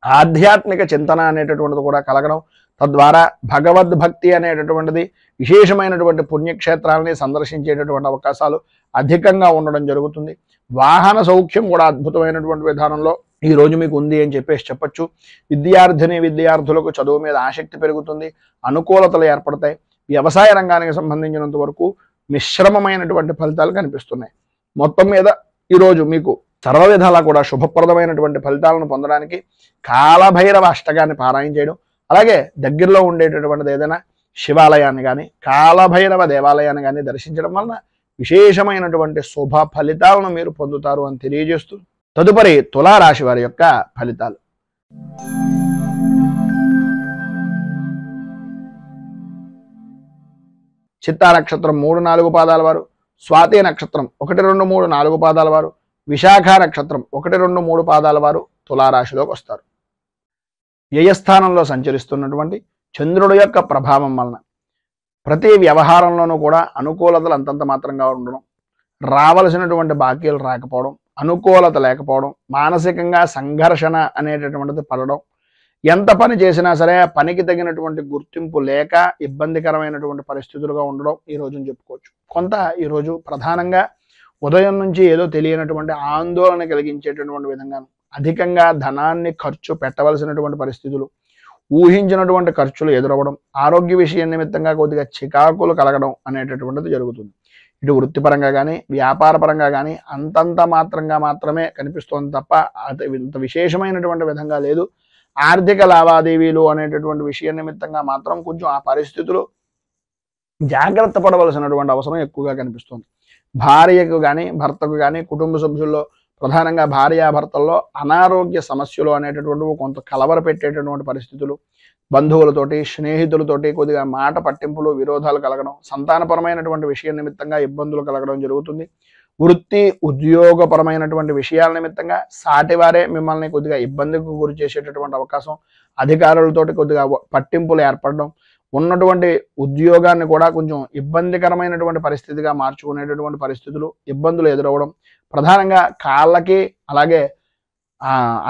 ఆధ్యాత్మిక చింతన అనేటటువంటిది కూడా కలగడం, తద్వారా భగవద్భక్తి అనేటటువంటిది విశేషమైనటువంటి పుణ్యక్షేత్రాలని సందర్శించేటటువంటి అవకాశాలు అధికంగా ఉండడం జరుగుతుంది. వాహన సౌఖ్యం కూడా అద్భుతమైనటువంటి విధానంలో ఈ రోజు మీకు ఉంది అని చెప్పొచ్చు. విద్యార్థులకు చదువు మీద ఆసక్తి పెరుగుతుంది, అనుకూలతలు ఏర్పడతాయి. వ్యవసాయ రంగానికి సంబంధించినంత వరకు మిశ్రమమైనటువంటి ఫలితాలు కనిపిస్తున్నాయి. మొత్తం మీద ఈరోజు మీకు సర్వ విధాలా కూడా శుభప్రదమైనటువంటి ఫలితాలను పొందడానికి కాలభైరవ అష్టకాన్ని పారాయణ చేయడం, అలాగే దగ్గరలో ఉండేటటువంటిది ఏదైనా శివాలయాన్ని కానీ కాలభైరవ దేవాలయాన్ని కానీ దర్శించడం వలన విశేషమైనటువంటి శుభ ఫలితాలను మీరు పొందుతారు అని తెలియజేస్తూ తదుపరి తులారాశి వారి యొక్క ఫలితాలు. చిత్తా నక్షత్రం 3, 4 పాదాల వారు, స్వాతి నక్షత్రం 1, 2, 3, 4 పాదాల వారు, విశాఖ నక్షత్రం 1, 2, 3 పాదాల వారు తులారాశిలోకి వస్తారు. వ్యయస్థానంలో సంచరిస్తున్నటువంటి చంద్రుడి యొక్క ప్రభావం వలన ప్రతి వ్యవహారంలోనూ కూడా అనుకూలతలు అంతంత మాత్రంగా ఉండడం, రావలసినటువంటి బాకీలు రాకపోవడం, అనుకూలత లేకపోవడం, మానసికంగా సంఘర్షణ అనేటటువంటిది పడడం, ఎంత పని చేసినా సరే పనికి తగినటువంటి గుర్తింపు లేక ఇబ్బందికరమైనటువంటి పరిస్థితులుగా ఉండడం ఈ రోజుని చెప్పుకోవచ్చు. కొంత ఈరోజు ప్రధానంగా ఉదయం నుంచి ఏదో తెలియనటువంటి ఆందోళన కలిగించేటటువంటి విధంగా అధికంగా ధనాన్ని ఖర్చు పెట్టవలసినటువంటి పరిస్థితులు, ఊహించినటువంటి ఖర్చులు ఎదురవ్వడం, ఆరోగ్య విషయం నిమిత్తంగా కొద్దిగా చికాకులు కలగడం అనేటటువంటిది జరుగుతుంది. ఇటు వృత్తిపరంగా కానీ వ్యాపారపరంగా కానీ అంతంత మాత్రంగా మాత్రమే కనిపిస్తోంది తప్ప ఇంత విశేషమైనటువంటి విధంగా లేదు. ఆర్థిక లావాదేవీలు అనేటటువంటి విషయం నిమిత్తంగా మాత్రం కొంచెం ఆ పరిస్థితులు జాగ్రత్త పడవలసినటువంటి అవసరం ఎక్కువగా కనిపిస్తుంది. భార్యకు కానీ భర్తకు కానీ కుటుంబ సభ్యుల్లో ప్రధానంగా భార్యాభర్తల్లో అనారోగ్య సమస్యలు అనేటటువంటివి కొంత కలవర పెట్టేటటువంటి పరిస్థితులు, బంధువులతోటి స్నేహితులతోటి కొద్దిగా మాట పట్టింపులు విరోధాలు కలగడం, సంతానపరమైనటువంటి విషయం నిమిత్తంగా ఇబ్బందులు కలగడం జరుగుతుంది. వృత్తి ఉద్యోగపరమైనటువంటి విషయాల నిమిత్తంగా సాటివారే మిమ్మల్ని కొద్దిగా ఇబ్బందికి గురి చేసేటటువంటి అవకాశం, అధికారులతోటి కొద్దిగా పట్టింపులు ఏర్పడడం, ఉన్నటువంటి ఉద్యోగాన్ని కూడా కొంచెం ఇబ్బందికరమైనటువంటి పరిస్థితిగా మార్చుకునేటటువంటి పరిస్థితులు, ఇబ్బందులు ఎదురవ్వడం, ప్రధానంగా కాళ్ళకి అలాగే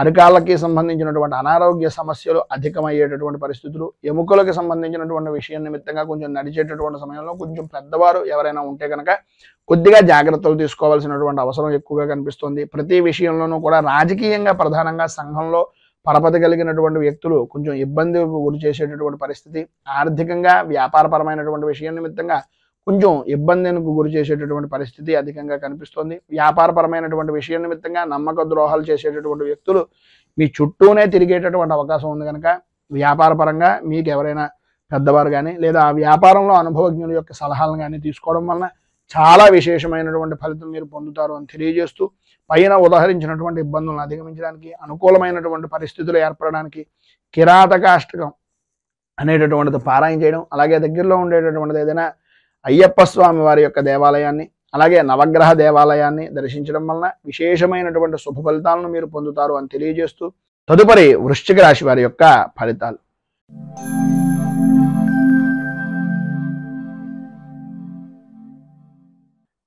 అరికాళ్ళకి సంబంధించినటువంటి అనారోగ్య సమస్యలు అధికమయ్యేటటువంటి పరిస్థితులు, ఎముకలకు సంబంధించినటువంటి విషయం నిమిత్తంగా కొంచెం నడిచేటటువంటి సమయంలో కొంచెం పెద్దవారు ఎవరైనా ఉంటే కనుక కొద్దిగా జాగ్రత్తలు తీసుకోవాల్సినటువంటి అవసరం ఎక్కువగా కనిపిస్తుంది. ప్రతి విషయంలోనూ కూడా రాజకీయంగా ప్రధానంగా సంఘంలో పరపతి కలిగినటువంటి వ్యక్తులు కొంచెం ఇబ్బందికి గురి చేసేటటువంటి పరిస్థితి, ఆర్థికంగా వ్యాపారపరమైనటువంటి విషయం నిమిత్తంగా కొంచెం ఇబ్బందికి గురి చేసేటటువంటి పరిస్థితి అధికంగా కనిపిస్తుంది. వ్యాపారపరమైనటువంటి విషయం నిమిత్తంగా నమ్మక ద్రోహాలు చేసేటటువంటి వ్యక్తులు మీ చుట్టూనే తిరిగేటటువంటి అవకాశం ఉంది కనుక వ్యాపారపరంగా మీకు ఎవరైనా పెద్దవారు కానీ లేదా ఆ వ్యాపారంలో అనుభవజ్ఞుల యొక్క సలహాలను కానీ తీసుకోవడం వలన చాలా విశేషమైనటువంటి ఫలితం మీరు పొందుతారు అని తెలియజేస్తూ పైన ఉదాహరించినటువంటి ఇబ్బందులను అధిగమించడానికి అనుకూలమైనటువంటి పరిస్థితులు ఏర్పడడానికి కిరాతకాష్టకం అనేటటువంటిది పారాయణ చేయడం, అలాగే దగ్గరలో ఉండేటటువంటిది ఏదైనా అయ్యప్ప స్వామి వారి యొక్క దేవాలయాన్ని అలాగే నవగ్రహ దేవాలయాన్ని దర్శించడం వలన విశేషమైనటువంటి శుభ ఫలితాలను మీరు పొందుతారు అని తెలియజేస్తూ తదుపరి వృశ్చిక రాశి వారి యొక్క ఫలితాలు.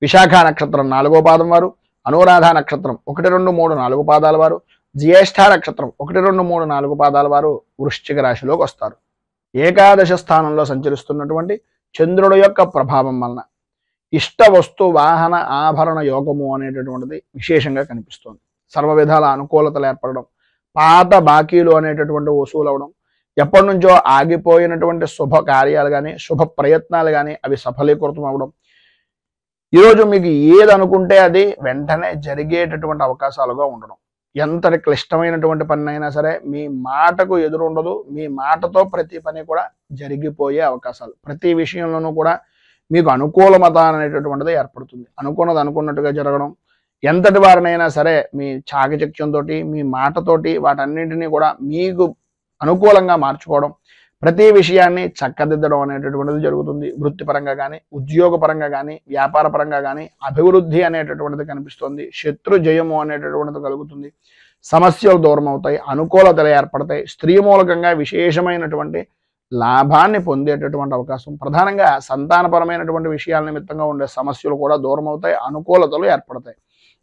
విశాఖ నక్షత్రం 4వ పాదం వారు, అనురాధ నక్షత్రం 1, 2, 3, 4 పాదాల వారు, జ్యేష్ఠ నక్షత్రం 1, 2, 3, 4 పాదాల వారు వృశ్చిక రాశిలోకి వస్తారు. ఏకాదశ స్థానంలో సంచరిస్తున్నటువంటి చంద్రుడు యొక్క ప్రభావం వలన ఇష్ట వస్తు వాహన ఆభరణ యోగము అనేటటువంటిది విశేషంగా కనిపిస్తుంది. సర్వ విధాల అనుకూలతలు ఏర్పడడం, పాత బాకీలు అనేటటువంటి వసూలు అవడం, ఎప్పటి నుంచో ఆగిపోయినటువంటి శుభ కార్యాలు కానీ శుభ ప్రయత్నాలు కానీ అవి సఫలీకృతం అవడం, ఈరోజు మీకు ఏది అనుకుంటే అది వెంటనే జరిగేటటువంటి అవకాశాలుగా ఉండడం. ఎంతటి క్లిష్టమైనటువంటి పని అయినా సరే మీ మాటకు ఎదురు ఉండదు. మీ మాటతో ప్రతి పని కూడా జరిగిపోయే అవకాశాలు. ప్రతి విషయంలోనూ కూడా మీకు అనుకూలమత అనేటటువంటిది ఏర్పడుతుంది. అనుకున్నది అనుకున్నట్టుగా జరగడం. ఎంతటి వారినైనా సరే మీ చాకచక్యంతో, మీ మాటతోటి వాటన్నింటినీ కూడా మీకు అనుకూలంగా మార్చుకోవడం, ప్రతి విషయాన్ని చక్కదిద్దడం అనేటటువంటిది జరుగుతుంది. వృత్తిపరంగా కానీ, ఉద్యోగపరంగా కానీ, వ్యాపార పరంగా కానీ అభివృద్ధి అనేటటువంటిది కనిపిస్తుంది. శత్రు జయము అనేటటువంటిది కలుగుతుంది. సమస్యలు దూరం అవుతాయి. అనుకూలతలు ఏర్పడతాయి. స్త్రీ మూలకంగా విశేషమైనటువంటి లాభాన్ని పొందేటటువంటి అవకాశం. ప్రధానంగా సంతానపరమైనటువంటి విషయాల నిమిత్తంగా ఉండే సమస్యలు కూడా దూరం అవుతాయి. అనుకూలతలు ఏర్పడతాయి.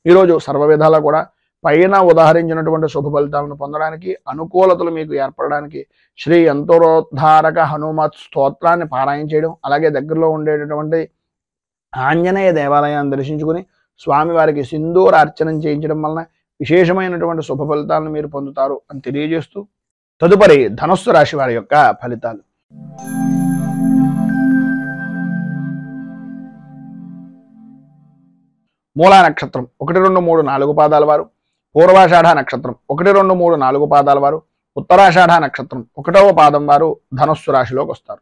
ఈరోజు సర్వ విధాలా కూడా పైన ఉదాహరించినటువంటి శుభ ఫలితాలను పొందడానికి, అనుకూలతలు మీకు ఏర్పడడానికి శ్రీ యంత్రోద్ధారక హనుమత్ స్తోత్రాన్ని పారాయణ చేయడం, అలాగే దగ్గరలో ఉండేటటువంటి ఆంజనేయ దేవాలయాన్ని దర్శించుకుని స్వామివారికి సింధూర అర్చనం చేయించడం వలన విశేషమైనటువంటి శుభ ఫలితాలను మీరు పొందుతారు అని తెలియజేస్తూ, తదుపరి ధనుస్సు రాశి వారి యొక్క ఫలితాలు. మూలా నక్షత్రం 1, 2, 3, 4 పాదాల వారు, పూర్వాషాఢ నక్షత్రం 1, 2, 3, 4 పాదాల వారు, ఉత్తరాషాఢ నక్షత్రం 1వ పాదం వారు ధనుస్సు రాశిలోకి వస్తారు.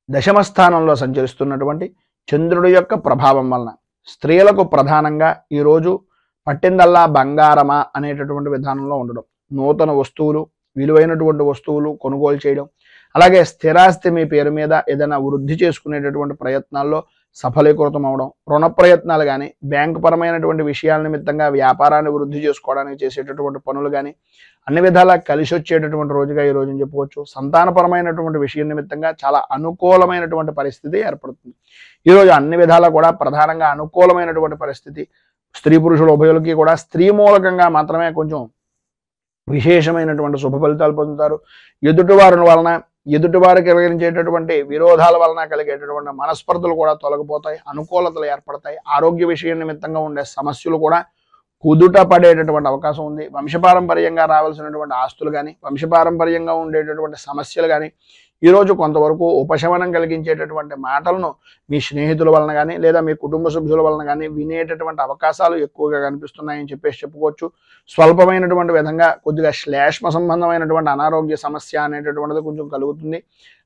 దశమ స్థానంలో సంచరిస్తున్నటువంటి చంద్రుడి యొక్క ప్రభావం వలన స్త్రీలకు ప్రధానంగా ఈరోజు పట్టిందల్లా బంగారమా అనేటటువంటి విధానంలో ఉండడం, నూతన వస్తువులు, విలువైనటువంటి వస్తువులు కొనుగోలు చేయడం, అలాగే స్థిరాస్తి మీ పేరు మీద ఏదైనా వృద్ధి చేసుకునేటటువంటి ప్రయత్నాల్లో సఫలీకృతం అవడం, రుణ ప్రయత్నాలు కానీ, బ్యాంకు పరమైనటువంటి విషయాల నిమిత్తంగా వ్యాపారాన్ని వృద్ధి చేసుకోవడానికి చేసేటటువంటి పనులు కానీ అన్ని విధాలా కలిసి వచ్చేటటువంటి రోజుగా ఈ రోజుని చెప్పుకోవచ్చు. సంతానపరమైనటువంటి విషయం నిమిత్తంగా చాలా అనుకూలమైనటువంటి పరిస్థితి ఏర్పడుతుంది. ఈరోజు అన్ని విధాలా కూడా ప్రధానంగా అనుకూలమైనటువంటి పరిస్థితి. స్త్రీ పురుషులు ఉభయులకి కూడా స్త్రీ మూలకంగా మాత్రమే కొంచెం విశేషమైనటువంటి శుభ ఫలితాలు పొందుతారు. ఎదుటివారు కలిగించేటటువంటి విరోధాల వలన కలిగేటటువంటి మనస్పర్ధలు కూడా తొలగిపోతాయి. అనుకూలతలు ఏర్పడతాయి. ఆరోగ్య విషయం నిమిత్తంగా ఉండే సమస్యలు కూడా కుదుట పడేటటువంటి అవకాశం ఉంది. వంశపారంపర్యంగా రావాల్సినటువంటి ఆస్తులు కానీ, వంశపారంపర్యంగా ఉండేటటువంటి సమస్యలు కానీ ఈరోజు కొంతవరకు ఉపశమనం కలిగించేటటువంటి మాటలను మీ స్నేహితుల వలన కానీ, లేదా మీ కుటుంబ సభ్యుల వలన కానీ వినేటటువంటి అవకాశాలు ఎక్కువగా కనిపిస్తున్నాయని చెప్పుకోవచ్చు. స్వల్పమైనటువంటి విధంగా కొద్దిగా శ్లేష్మ సంబంధమైనటువంటి అనారోగ్య సమస్య అనేటటువంటిది కొంచెం కలుగుతుంది.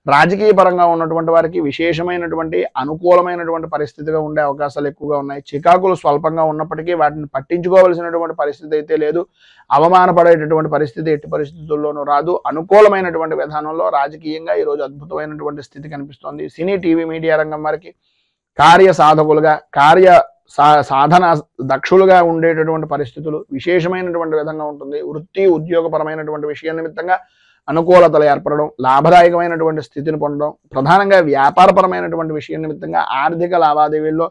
రాజకీయ పరంగా ఉన్నటువంటి వారికి విశేషమైనటువంటి అనుకూలమైనటువంటి పరిస్థితిగా ఉండే అవకాశాలు ఎక్కువగా ఉన్నాయి. చికాకులు స్వల్పంగా ఉన్నప్పటికీ వాటిని పట్టించుకోవాల్సినటువంటి పరిస్థితి అయితే లేదు. అవమానపడేటటువంటి పరిస్థితి ఎట్టి పరిస్థితుల్లోనూ రాదు. అనుకూలమైనటువంటి విధానంలో రాజకీయంగా ఈరోజు అద్భుతమైనటువంటి స్థితి కనిపిస్తోంది. సినీ, టీవీ, మీడియా రంగం వారికి కార్య సాధకులుగా, సాధన దక్షులుగా ఉండేటటువంటి పరిస్థితులు విశేషమైనటువంటి విధంగా ఉంటుంది. వృత్తి, ఉద్యోగపరమైనటువంటి విషయం నిమిత్తంగా అనుకూలతలు ఏర్పడడం, లాభదాయకమైనటువంటి స్థితిని పొందడం, ప్రధానంగా వ్యాపారపరమైనటువంటి విషయం నిమిత్తంగా ఆర్థిక లావాదేవీల్లో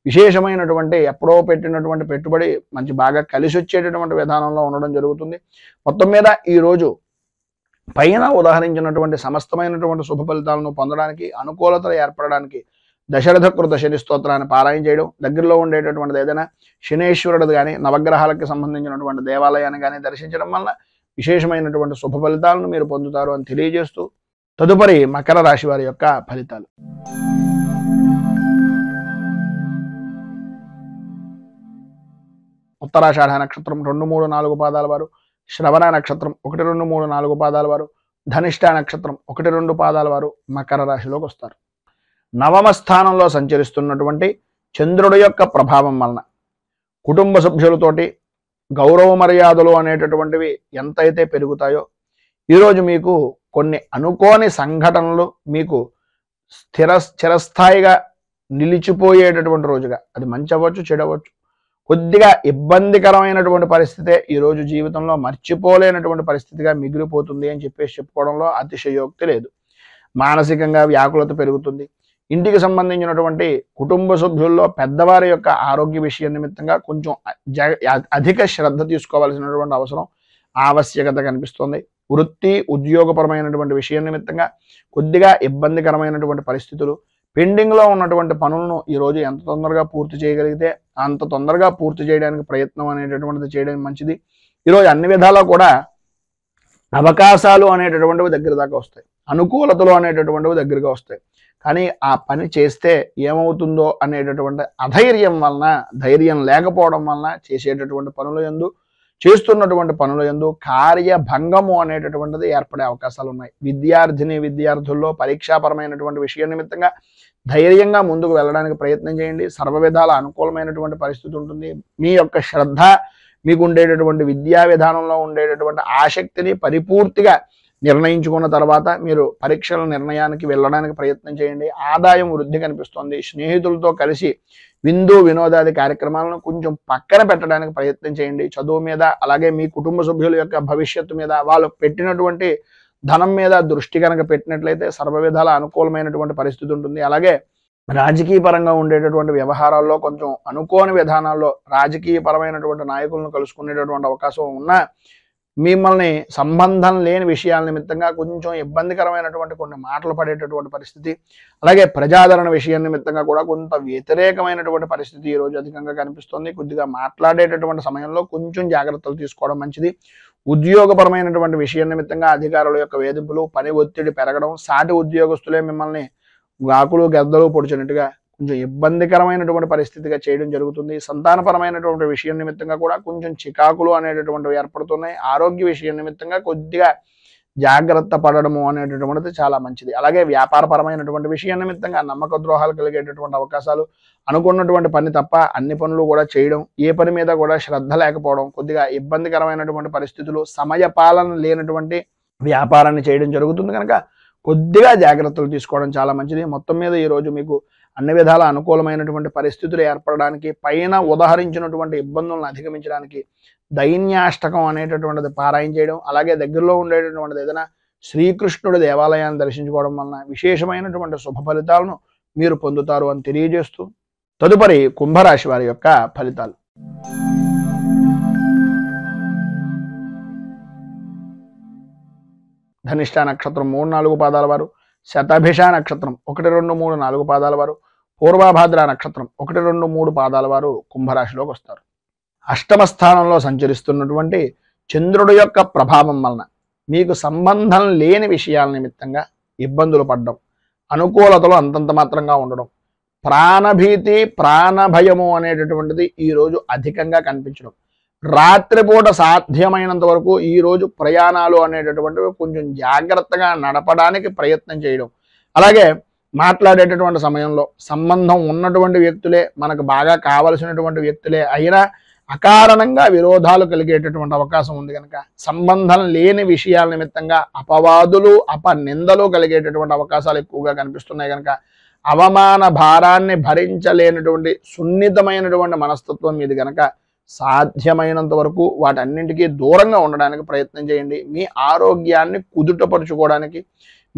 విశేషమైనటువంటి ఎప్పుడో పెట్టినటువంటి పెట్టుబడి మంచి బాగా కలిసి వచ్చేటటువంటి విధానంలో ఉండడం జరుగుతుంది. మొత్తం మీద ఈరోజు పైన ఉదాహరించినటువంటి సమస్తమైనటువంటి శుభ ఫలితాలను పొందడానికి, అనుకూలతలు ఏర్పడడానికి దశరథ కృత శని స్తోత్రాన్ని పారాయణ చేయడం, దగ్గరలో ఉండేటటువంటిది ఏదైనా శనేశ్వరుడు కానీ, నవగ్రహాలకు సంబంధించినటువంటి దేవాలయాన్ని కానీ దర్శించడం వల్ల విశేషమైనటువంటి శుభ ఫలితాలను మీరు పొందుతారు అని తెలియజేస్తూ, తదుపరి మకర రాశి వారి యొక్క ఫలితాలు. ఉత్తరాషాఢ నక్షత్రం 2, 3, 4 పాదాల వారు, శ్రవణ నక్షత్రం 1, 2, 3, 4 పాదాల వారు, ధనిష్ట నక్షత్రం 1, 2 పాదాల వారు మకర రాశిలోకి వస్తారు. నవమ స్థానంలో సంచరిస్తున్నటువంటి చంద్రుడి యొక్క ప్రభావం వలన కుటుంబ సభ్యులతోటి గౌరవ మర్యాదలు అనేటటువంటివి ఎంతైతే పెరుగుతాయో ఈరోజు మీకు కొన్ని అనుకోని సంఘటనలు మీకు చిరస్థాయిగా నిలిచిపోయేటటువంటి రోజుగా, అది మంచి అవ్వచ్చు, చెడు అవ్వచ్చు, కొద్దిగా ఇబ్బందికరమైనటువంటి పరిస్థితే ఈరోజు జీవితంలో మర్చిపోలేనటువంటి పరిస్థితిగా మిగిలిపోతుంది అని చెప్పుకోవడంలో అతిశయోక్తి లేదు. మానసికంగా వ్యాకులత పెరుగుతుంది. ఇంటికి సంబంధించినటువంటి కుటుంబ సభ్యుల్లో పెద్దవారి యొక్క ఆరోగ్య విషయం నిమిత్తంగా కొంచెం అధిక శ్రద్ధ తీసుకోవాల్సినటువంటి అవసరం, ఆవశ్యకత కనిపిస్తుంది. వృత్తి, ఉద్యోగపరమైనటువంటి విషయం నిమిత్తంగా కొద్దిగా ఇబ్బందికరమైనటువంటి పరిస్థితులు, పెండింగ్లో ఉన్నటువంటి పనులను ఈరోజు ఎంత తొందరగా పూర్తి చేయగలిగితే అంత తొందరగా పూర్తి చేయడానికి ప్రయత్నం అనేటటువంటిది చేయడం మంచిది. ఈరోజు అన్ని విధాలా కూడా అవకాశాలు అనేటటువంటివి దగ్గర దాకా వస్తాయి. అనుకూలతలు అనేటటువంటివి దగ్గరగా వస్తాయి. కానీ ఆ పని చేస్తే ఏమవుతుందో అనేటటువంటి అధైర్యం వలన, ధైర్యం లేకపోవడం వలన చేసేటటువంటి పనుల యందు, చేస్తున్నటువంటి పనుల యందు కార్యభంగము అనేటటువంటిది ఏర్పడే అవకాశాలు ఉన్నాయి. విద్యార్థుల్లో పరీక్షాపరమైనటువంటి విషయం నిమిత్తంగా ధైర్యంగా ముందుకు వెళ్ళడానికి ప్రయత్నం చేయండి. సర్వ విధాల అనుకూలమైనటువంటి పరిస్థితి ఉంటుంది. మీ యొక్క శ్రద్ధ, మీకు ఉండేటటువంటి విద్యా విధానంలో ఉండేటటువంటి ఆసక్తిని పరిపూర్తిగా నిర్ణయించుకున్న తర్వాత మీరు పరీక్షల నిర్ణయానికి వెళ్ళడానికి ప్రయత్నం చేయండి. ఆదాయం వృద్ధి కనిపిస్తుంది. స్నేహితులతో కలిసి విందు వినోదాది కార్యక్రమాలను కొంచెం పక్కన పెట్టడానికి ప్రయత్నం చేయండి. చదువు మీద, అలాగే మీ కుటుంబ సభ్యుల యొక్క భవిష్యత్తు మీద, వాళ్ళు పెట్టినటువంటి ధనం మీద దృష్టి కనుక పెట్టినట్లయితే సర్వ విధాల అనుకూలమైనటువంటి పరిస్థితి ఉంటుంది. అలాగే రాజకీయ పరంగా ఉండేటటువంటి వ్యవహారాల్లో కొంచెం అనుకోని విధానాల్లో రాజకీయపరమైనటువంటి నాయకులను కలుసుకునేటటువంటి అవకాశం ఉన్నా మిమ్మల్ని సంబంధం లేని విషయాల నిమిత్తంగా కొంచెం ఇబ్బందికరమైనటువంటి కొన్ని మాటలు పడేటటువంటి పరిస్థితి, అలాగే ప్రజాదరణ విషయం నిమిత్తంగా కూడా కొంత వ్యతిరేకమైనటువంటి పరిస్థితి ఈరోజు అధికంగా కనిపిస్తుంది. కొద్దిగా మాట్లాడేటటువంటి సమయంలో కొంచెం జాగ్రత్తలు తీసుకోవడం మంచిది. ఉద్యోగపరమైనటువంటి విషయం నిమిత్తంగా అధికారుల యొక్క వేధింపులు, పని ఒత్తిడి పెరగడం, సాటి ఉద్యోగస్తులే మిమ్మల్ని గాకులు గద్దలు పొడిచినట్టుగా కొంచెం ఇబ్బందికరమైనటువంటి పరిస్థితిగా చేయడం జరుగుతుంది. సంతానపరమైనటువంటి విషయం నిమిత్తంగా కూడా కొంచెం చికాకులు అనేటటువంటివి ఏర్పడుతున్నాయి. ఆరోగ్య విషయం నిమిత్తంగా కొద్దిగా జాగ్రత్త పడడము అనేటటువంటిది చాలా మంచిది. అలాగే వ్యాపారపరమైనటువంటి విషయం నిమిత్తంగా నమ్మక ద్రోహాలు కలిగేటటువంటి అవకాశాలు, అనుకున్నటువంటి పని తప్ప అన్ని పనులు కూడా చేయడం, ఏ పని మీద కూడా శ్రద్ధ లేకపోవడం, కొద్దిగా ఇబ్బందికరమైనటువంటి పరిస్థితులు, సమయ పాలన లేనటువంటి వ్యాపారాన్ని చేయడం జరుగుతుంది. కనుక కొద్దిగా జాగ్రత్తలు తీసుకోవడం చాలా మంచిది. మొత్తం మీద ఈరోజు మీకు అన్ని విధాల అనుకూలమైనటువంటి పరిస్థితులు ఏర్పడడానికి, పైన ఉదహరించినటువంటి ఇబ్బందులను అధిగమించడానికి దైన్యాష్టకం అనేటటువంటిది పారాయణ చేయడం, అలాగే దగ్గరలో ఉండేటటువంటిది ఏదైనా శ్రీకృష్ణుడి దేవాలయాన్ని దర్శించుకోవడం వలన విశేషమైనటువంటి శుభ ఫలితాలను మీరు పొందుతారు అని తెలియజేస్తూ, తదుపరి కుంభరాశి వారి యొక్క ఫలితాలు. ధనిష్ట నక్షత్రం 3-4 పాదాల వారు, శతభిష నక్షత్రం 1, 2, 3, 4 పాదాల వారు, పూర్వభాద్ర నక్షత్రం 1, 2, 3 పాదాల వారు కుంభరాశిలోకి వస్తారు. అష్టమ స్థానంలో సంచరిస్తున్నటువంటి చంద్రుడి యొక్క ప్రభావం వలన మీకు సంబంధం లేని విషయాల నిమిత్తంగా ఇబ్బందులు పడడం, అనుకూలతలు అంతంత మాత్రంగా ఉండడం, ప్రాణభీతి, ప్రాణభయము అనేటటువంటిది ఈరోజు అధికంగా కనిపించడం, రాత్రిపూట సాధ్యమైనంత వరకు ఈరోజు ప్రయాణాలు అనేటటువంటివి కొంచెం జాగ్రత్తగా నడపడానికి ప్రయత్నం చేయడం, అలాగే మాట్లాడేటటువంటి సమయంలో సంబంధం ఉన్నటువంటి వ్యక్తులే, మనకు బాగా కావలసినటువంటి వ్యక్తులే అయినా అకారణంగా విరోధాలు కలిగేటటువంటి అవకాశం ఉంది. కనుక సంబంధం లేని విషయాల నిమిత్తంగా అపవాదులు, అపనిందలు కలిగేటటువంటి అవకాశాలు ఎక్కువగా కనిపిస్తున్నాయి. కనుక అవమాన భారాన్ని భరించలేనటువంటి సున్నితమైనటువంటి మనస్తత్వం ఇది. కనుక సాధ్యమైనంత వరకు వాటన్నింటికీ దూరంగా ఉండడానికి ప్రయత్నం చేయండి. మీ ఆరోగ్యాన్ని కుదుటపరుచుకోవడానికి,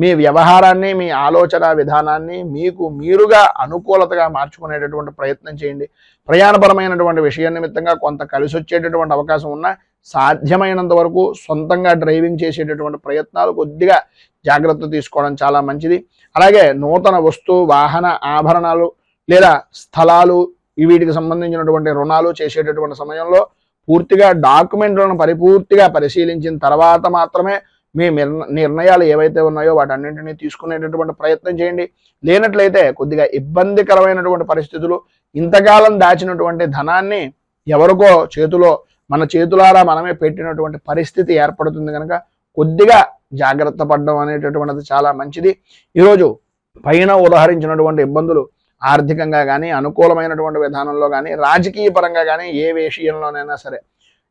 మీ వ్యవహారాన్ని, మీ ఆలోచన విధానాన్ని మీకు మీరుగా అనుకూలతగా మార్చుకునేటటువంటి ప్రయత్నం చేయండి. ప్రయాణపరమైనటువంటి విషయం నిమిత్తంగా కొంత కలిసి వచ్చేటటువంటి అవకాశం ఉన్నా సాధ్యమైనంత వరకు సొంతంగా డ్రైవింగ్ చేసేటటువంటి ప్రయత్నాలు కొద్దిగా జాగ్రత్త తీసుకోవడం చాలా మంచిది. అలాగే నూతన వస్తు వాహన ఆభరణాలు లేదా స్థలాలు, వీటికి సంబంధించినటువంటి రుణాలు చేసేటటువంటి సమయంలో పూర్తిగా డాక్యుమెంట్లను పరిపూర్తిగా పరిశీలించిన తర్వాత మాత్రమే మీ నిర్ణయాలు ఏవైతే ఉన్నాయో వాటన్నింటినీ తీసుకునేటటువంటి ప్రయత్నం చేయండి. లేనట్లయితే కొద్దిగా ఇబ్బందికరమైనటువంటి పరిస్థితులు, ఇంతకాలం దాచినటువంటి ధనాన్ని ఎవరికో చేతిలో, మన చేతులారా మనమే పెట్టినటువంటి పరిస్థితి ఏర్పడుతుంది. కనుక కొద్దిగా జాగ్రత్త పడడం అనేటటువంటిది చాలా మంచిది. ఈరోజు పైన ఉదాహరించినటువంటి ఇబ్బందులు ఆర్థికంగా కానీ, అనుకూలమైనటువంటి విధానంలో కానీ, రాజకీయ పరంగా కానీ, ఏ విషయంలోనైనా సరే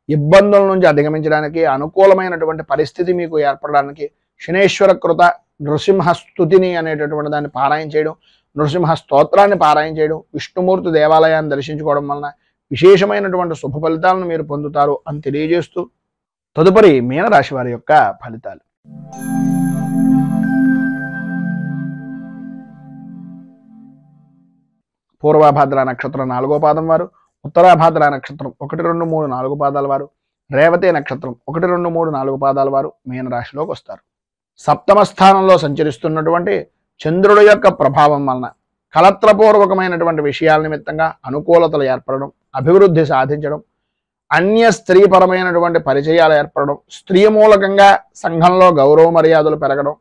ఇబ్బందుల నుంచి అధిగమించడానికి, అనుకూలమైనటువంటి పరిస్థితి మీకు ఏర్పడడానికి శనేశ్వర కృత నృసింహ స్తుతిని అనేటటువంటి దాన్ని పారాయణ చేయడం, నృసింహ స్తోత్రాన్ని పారాయణ చేయడం, విష్ణుమూర్తి దేవాలయాన్ని దర్శించుకోవడం వలన విశేషమైనటువంటి శుభ ఫలితాలను మీరు పొందుతారు అని తెలియజేస్తూ, తదుపరి మీనరాశి వారి యొక్క ఫలితాలు. పూర్వభాద్ర నక్షత్రం 4వ పాదం వారు, ఉత్తరాభాద్ర నక్షత్రం 1, 2, 3, 4 పాదాల వారు, రేవతి నక్షత్రం 1, 2, 3, 4 పాదాల వారు మీనరాశిలోకి వస్తారు. సప్తమ స్థానంలో సంచరిస్తున్నటువంటి చంద్రుడి యొక్క ప్రభావం వలన కలత్రపూర్వకమైనటువంటి విషయాల నిమిత్తంగా అనుకూలతలు ఏర్పడడం, అభివృద్ధి సాధించడం, అన్య స్త్రీపరమైనటువంటి పరిచయాలు ఏర్పడడం, స్త్రీ మూలకంగా సంఘంలో గౌరవ మర్యాదలు పెరగడం,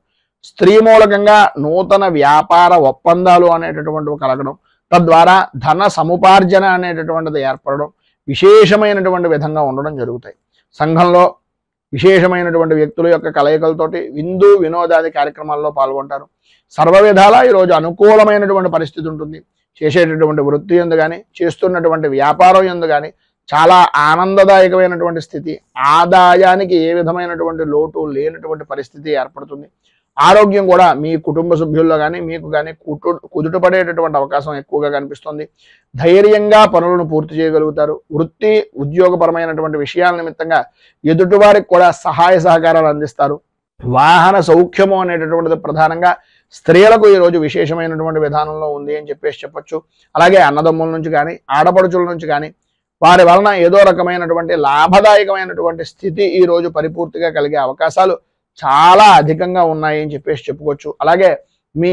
స్త్రీ మూలకంగా నూతన వ్యాపార ఒప్పందాలు అనేటటువంటివి కలగడం, తద్వారా ధన సముపార్జన అనేటటువంటిది ఏర్పడడం విశేషమైనటువంటి విధంగా ఉండడం జరుగుతాయి. సంఘంలో విశేషమైనటువంటి వ్యక్తుల యొక్క కలయికలతోటి విందు వినోదాది కార్యక్రమాల్లో పాల్గొంటారు. సర్వ విధాలా ఈరోజు అనుకూలమైనటువంటి పరిస్థితి ఉంటుంది. చేసేటటువంటి వృత్తి యందు కానీ, చేస్తున్నటువంటి వ్యాపారం యందు కానీ చాలా ఆనందదాయకమైనటువంటి స్థితి, ఆదాయానికి ఏ విధమైనటువంటి లోటు లేనటువంటి పరిస్థితి ఏర్పడుతుంది. ఆరోగ్యం కూడా మీ కుటుంబ సభ్యుల్లో కానీ మీకు కానీ కుదుటపడేటటువంటి అవకాశం ఎక్కువగా కనిపిస్తుంది. ధైర్యంగా పనులను పూర్తి చేయగలుగుతారు. వృత్తి ఉద్యోగపరమైనటువంటి విషయాల నిమిత్తంగా ఎదుటివారికి కూడా సహాయ సహకారాలు అందిస్తారు. వాహన సౌఖ్యము అనేటటువంటిది ప్రధానంగా స్త్రీలకు ఈరోజు విశేషమైనటువంటి విధానంలో ఉంది అని చెప్పొచ్చు. అలాగే అన్నదమ్ముల నుంచి కానీ, ఆడపడుచుల నుంచి కానీ వారి వలన ఏదో రకమైనటువంటి లాభదాయకమైనటువంటి స్థితి ఈరోజు పరిపూర్తిగా కలిగే అవకాశాలు చాలా అధికంగా ఉన్నాయి అని చెప్పుకోవచ్చు. అలాగే మీ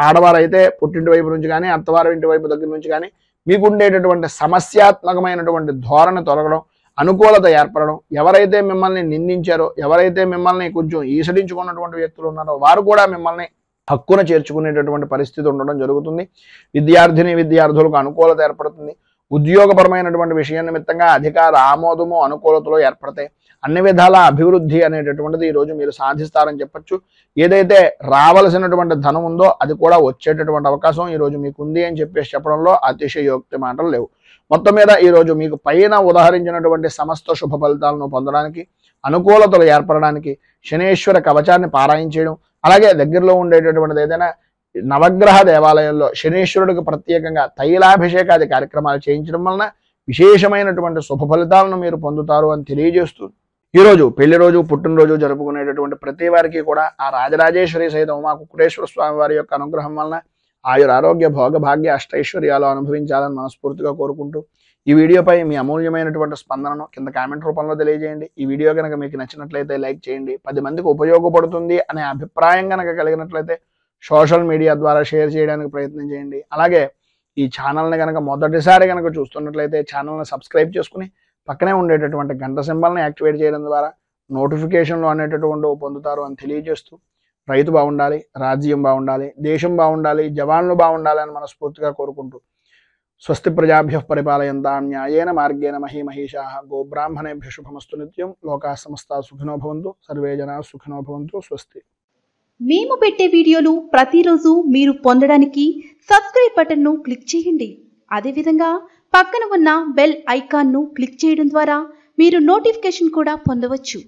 ఆడవారైతే పుట్టింటి వైపు నుంచి కానీ, అత్తవారి ఇంటి వైపు దగ్గర నుంచి కానీ మీకు ఉండేటటువంటి సమస్యాత్మకమైనటువంటి ధోరణి తొలగడం, అనుకూలత ఏర్పడడం, ఎవరైతే మిమ్మల్ని నిందించారో, ఎవరైతే మిమ్మల్ని కొంచెం ఈసడించుకున్నటువంటి వ్యక్తులు ఉన్నారో వారు కూడా మిమ్మల్ని హక్కున చేర్చుకునేటటువంటి పరిస్థితి ఉండడం జరుగుతుంది. విద్యార్థులకు అనుకూలత ఏర్పడుతుంది. ఉద్యోగపరమైనటువంటి విషయం నిమిత్తంగా అధికార ఆమోదము అనుకూలతలో ఏర్పడతాయి. అన్ని విధాల అభివృద్ధి అనేటటువంటిది ఈరోజు మీరు సాధిస్తారని చెప్పొచ్చు. ఏదైతే రావాల్సినటువంటి ధనం ఉందో అది కూడా వచ్చేటటువంటి అవకాశం ఈరోజు మీకు ఉంది అని చెప్పడంలో అతిశయోక్తి మాటలు లేవు. మొత్తం మీద ఈరోజు మీకు పైన ఉదాహరించినటువంటి సమస్త శుభ ఫలితాలను పొందడానికి, అనుకూలతలు ఏర్పడడానికి శనేశ్వర కవచాన్ని పారాయణ చేయడం, అలాగే దగ్గరలో ఉండేటటువంటిది ఏదైనా నవగ్రహ దేవాలయంలో శనీశ్వరుడికి ప్రత్యేకంగా తైలాభిషేకాది కార్యక్రమాలు చేయించడం వలన విశేషమైనటువంటి శుభ ఫలితాలను మీరు పొందుతారు అని తెలియజేస్తూ, ఈరోజు పెళ్లి రోజు, పుట్టినరోజు జరుపుకునేటటువంటి ప్రతి వారికి కూడా ఆ రాజరాజేశ్వరి సహిత ఉమా కుక్కుటేశ్వర స్వామి వారి యొక్క అనుగ్రహం వలన ఆయుర ఆరోగ్య భోగ భాగ్య అష్టైశ్వర్యాలు అనుభవించాలని మనస్ఫూర్తిగా కోరుకుంటూ, ఈ వీడియోపై మీ అమూల్యమైనటువంటి స్పందనను కింద కామెంట్ రూపంలో తెలియజేయండి. ఈ వీడియో కనుక మీకు నచ్చినట్లయితే లైక్ చేయండి. 10 మందికి ఉపయోగపడుతుంది అనే అభిప్రాయం కనుక కలిగినట్లయితే సోషల్ మీడియా ద్వారా షేర్ చేయడానికి ప్రయత్నం చేయండి. అలాగే ఈ ఛానల్ని కనుక మొదటిసారి కనుక చూస్తున్నట్లయితే ఛానల్ని సబ్స్క్రైబ్ చేసుకుని పక్కనే ఉండేటటువంటి గంట సింబల్ని యాక్టివేట్ చేయడం ద్వారా నోటిఫికేషన్లు అనేటటువంటి పొందుతారు అని తెలియజేస్తూ, రైతు బాగుండాలి, రాజ్యం బాగుండాలి, దేశం బాగుండాలి, జవాన్లు బాగుండాలి అని మనస్ఫూర్తిగా కోరుకుంటూ, స్వస్తి ప్రజాభ్య పరిపాలయంతాం న్యాయేన మార్గేణ మహీమహీషాః గోబ్రాహ్మణేభ్య శుభమస్తు నిత్యం. లోకాః సమస్తాః సుఖినో భవంతు. సర్వే జనాః సుఖినో భవంతు. స్వస్తి. మేము పెట్టే వీడియోలు ప్రతిరోజు మీరు పొందడానికి సబ్స్క్రైబ్ బటన్ను క్లిక్ చేయండి. అదేవిధంగా పక్కన ఉన్న బెల్ ఐకాన్ను క్లిక్ చేయడం ద్వారా మీరు నోటిఫికేషన్ కూడా పొందవచ్చు.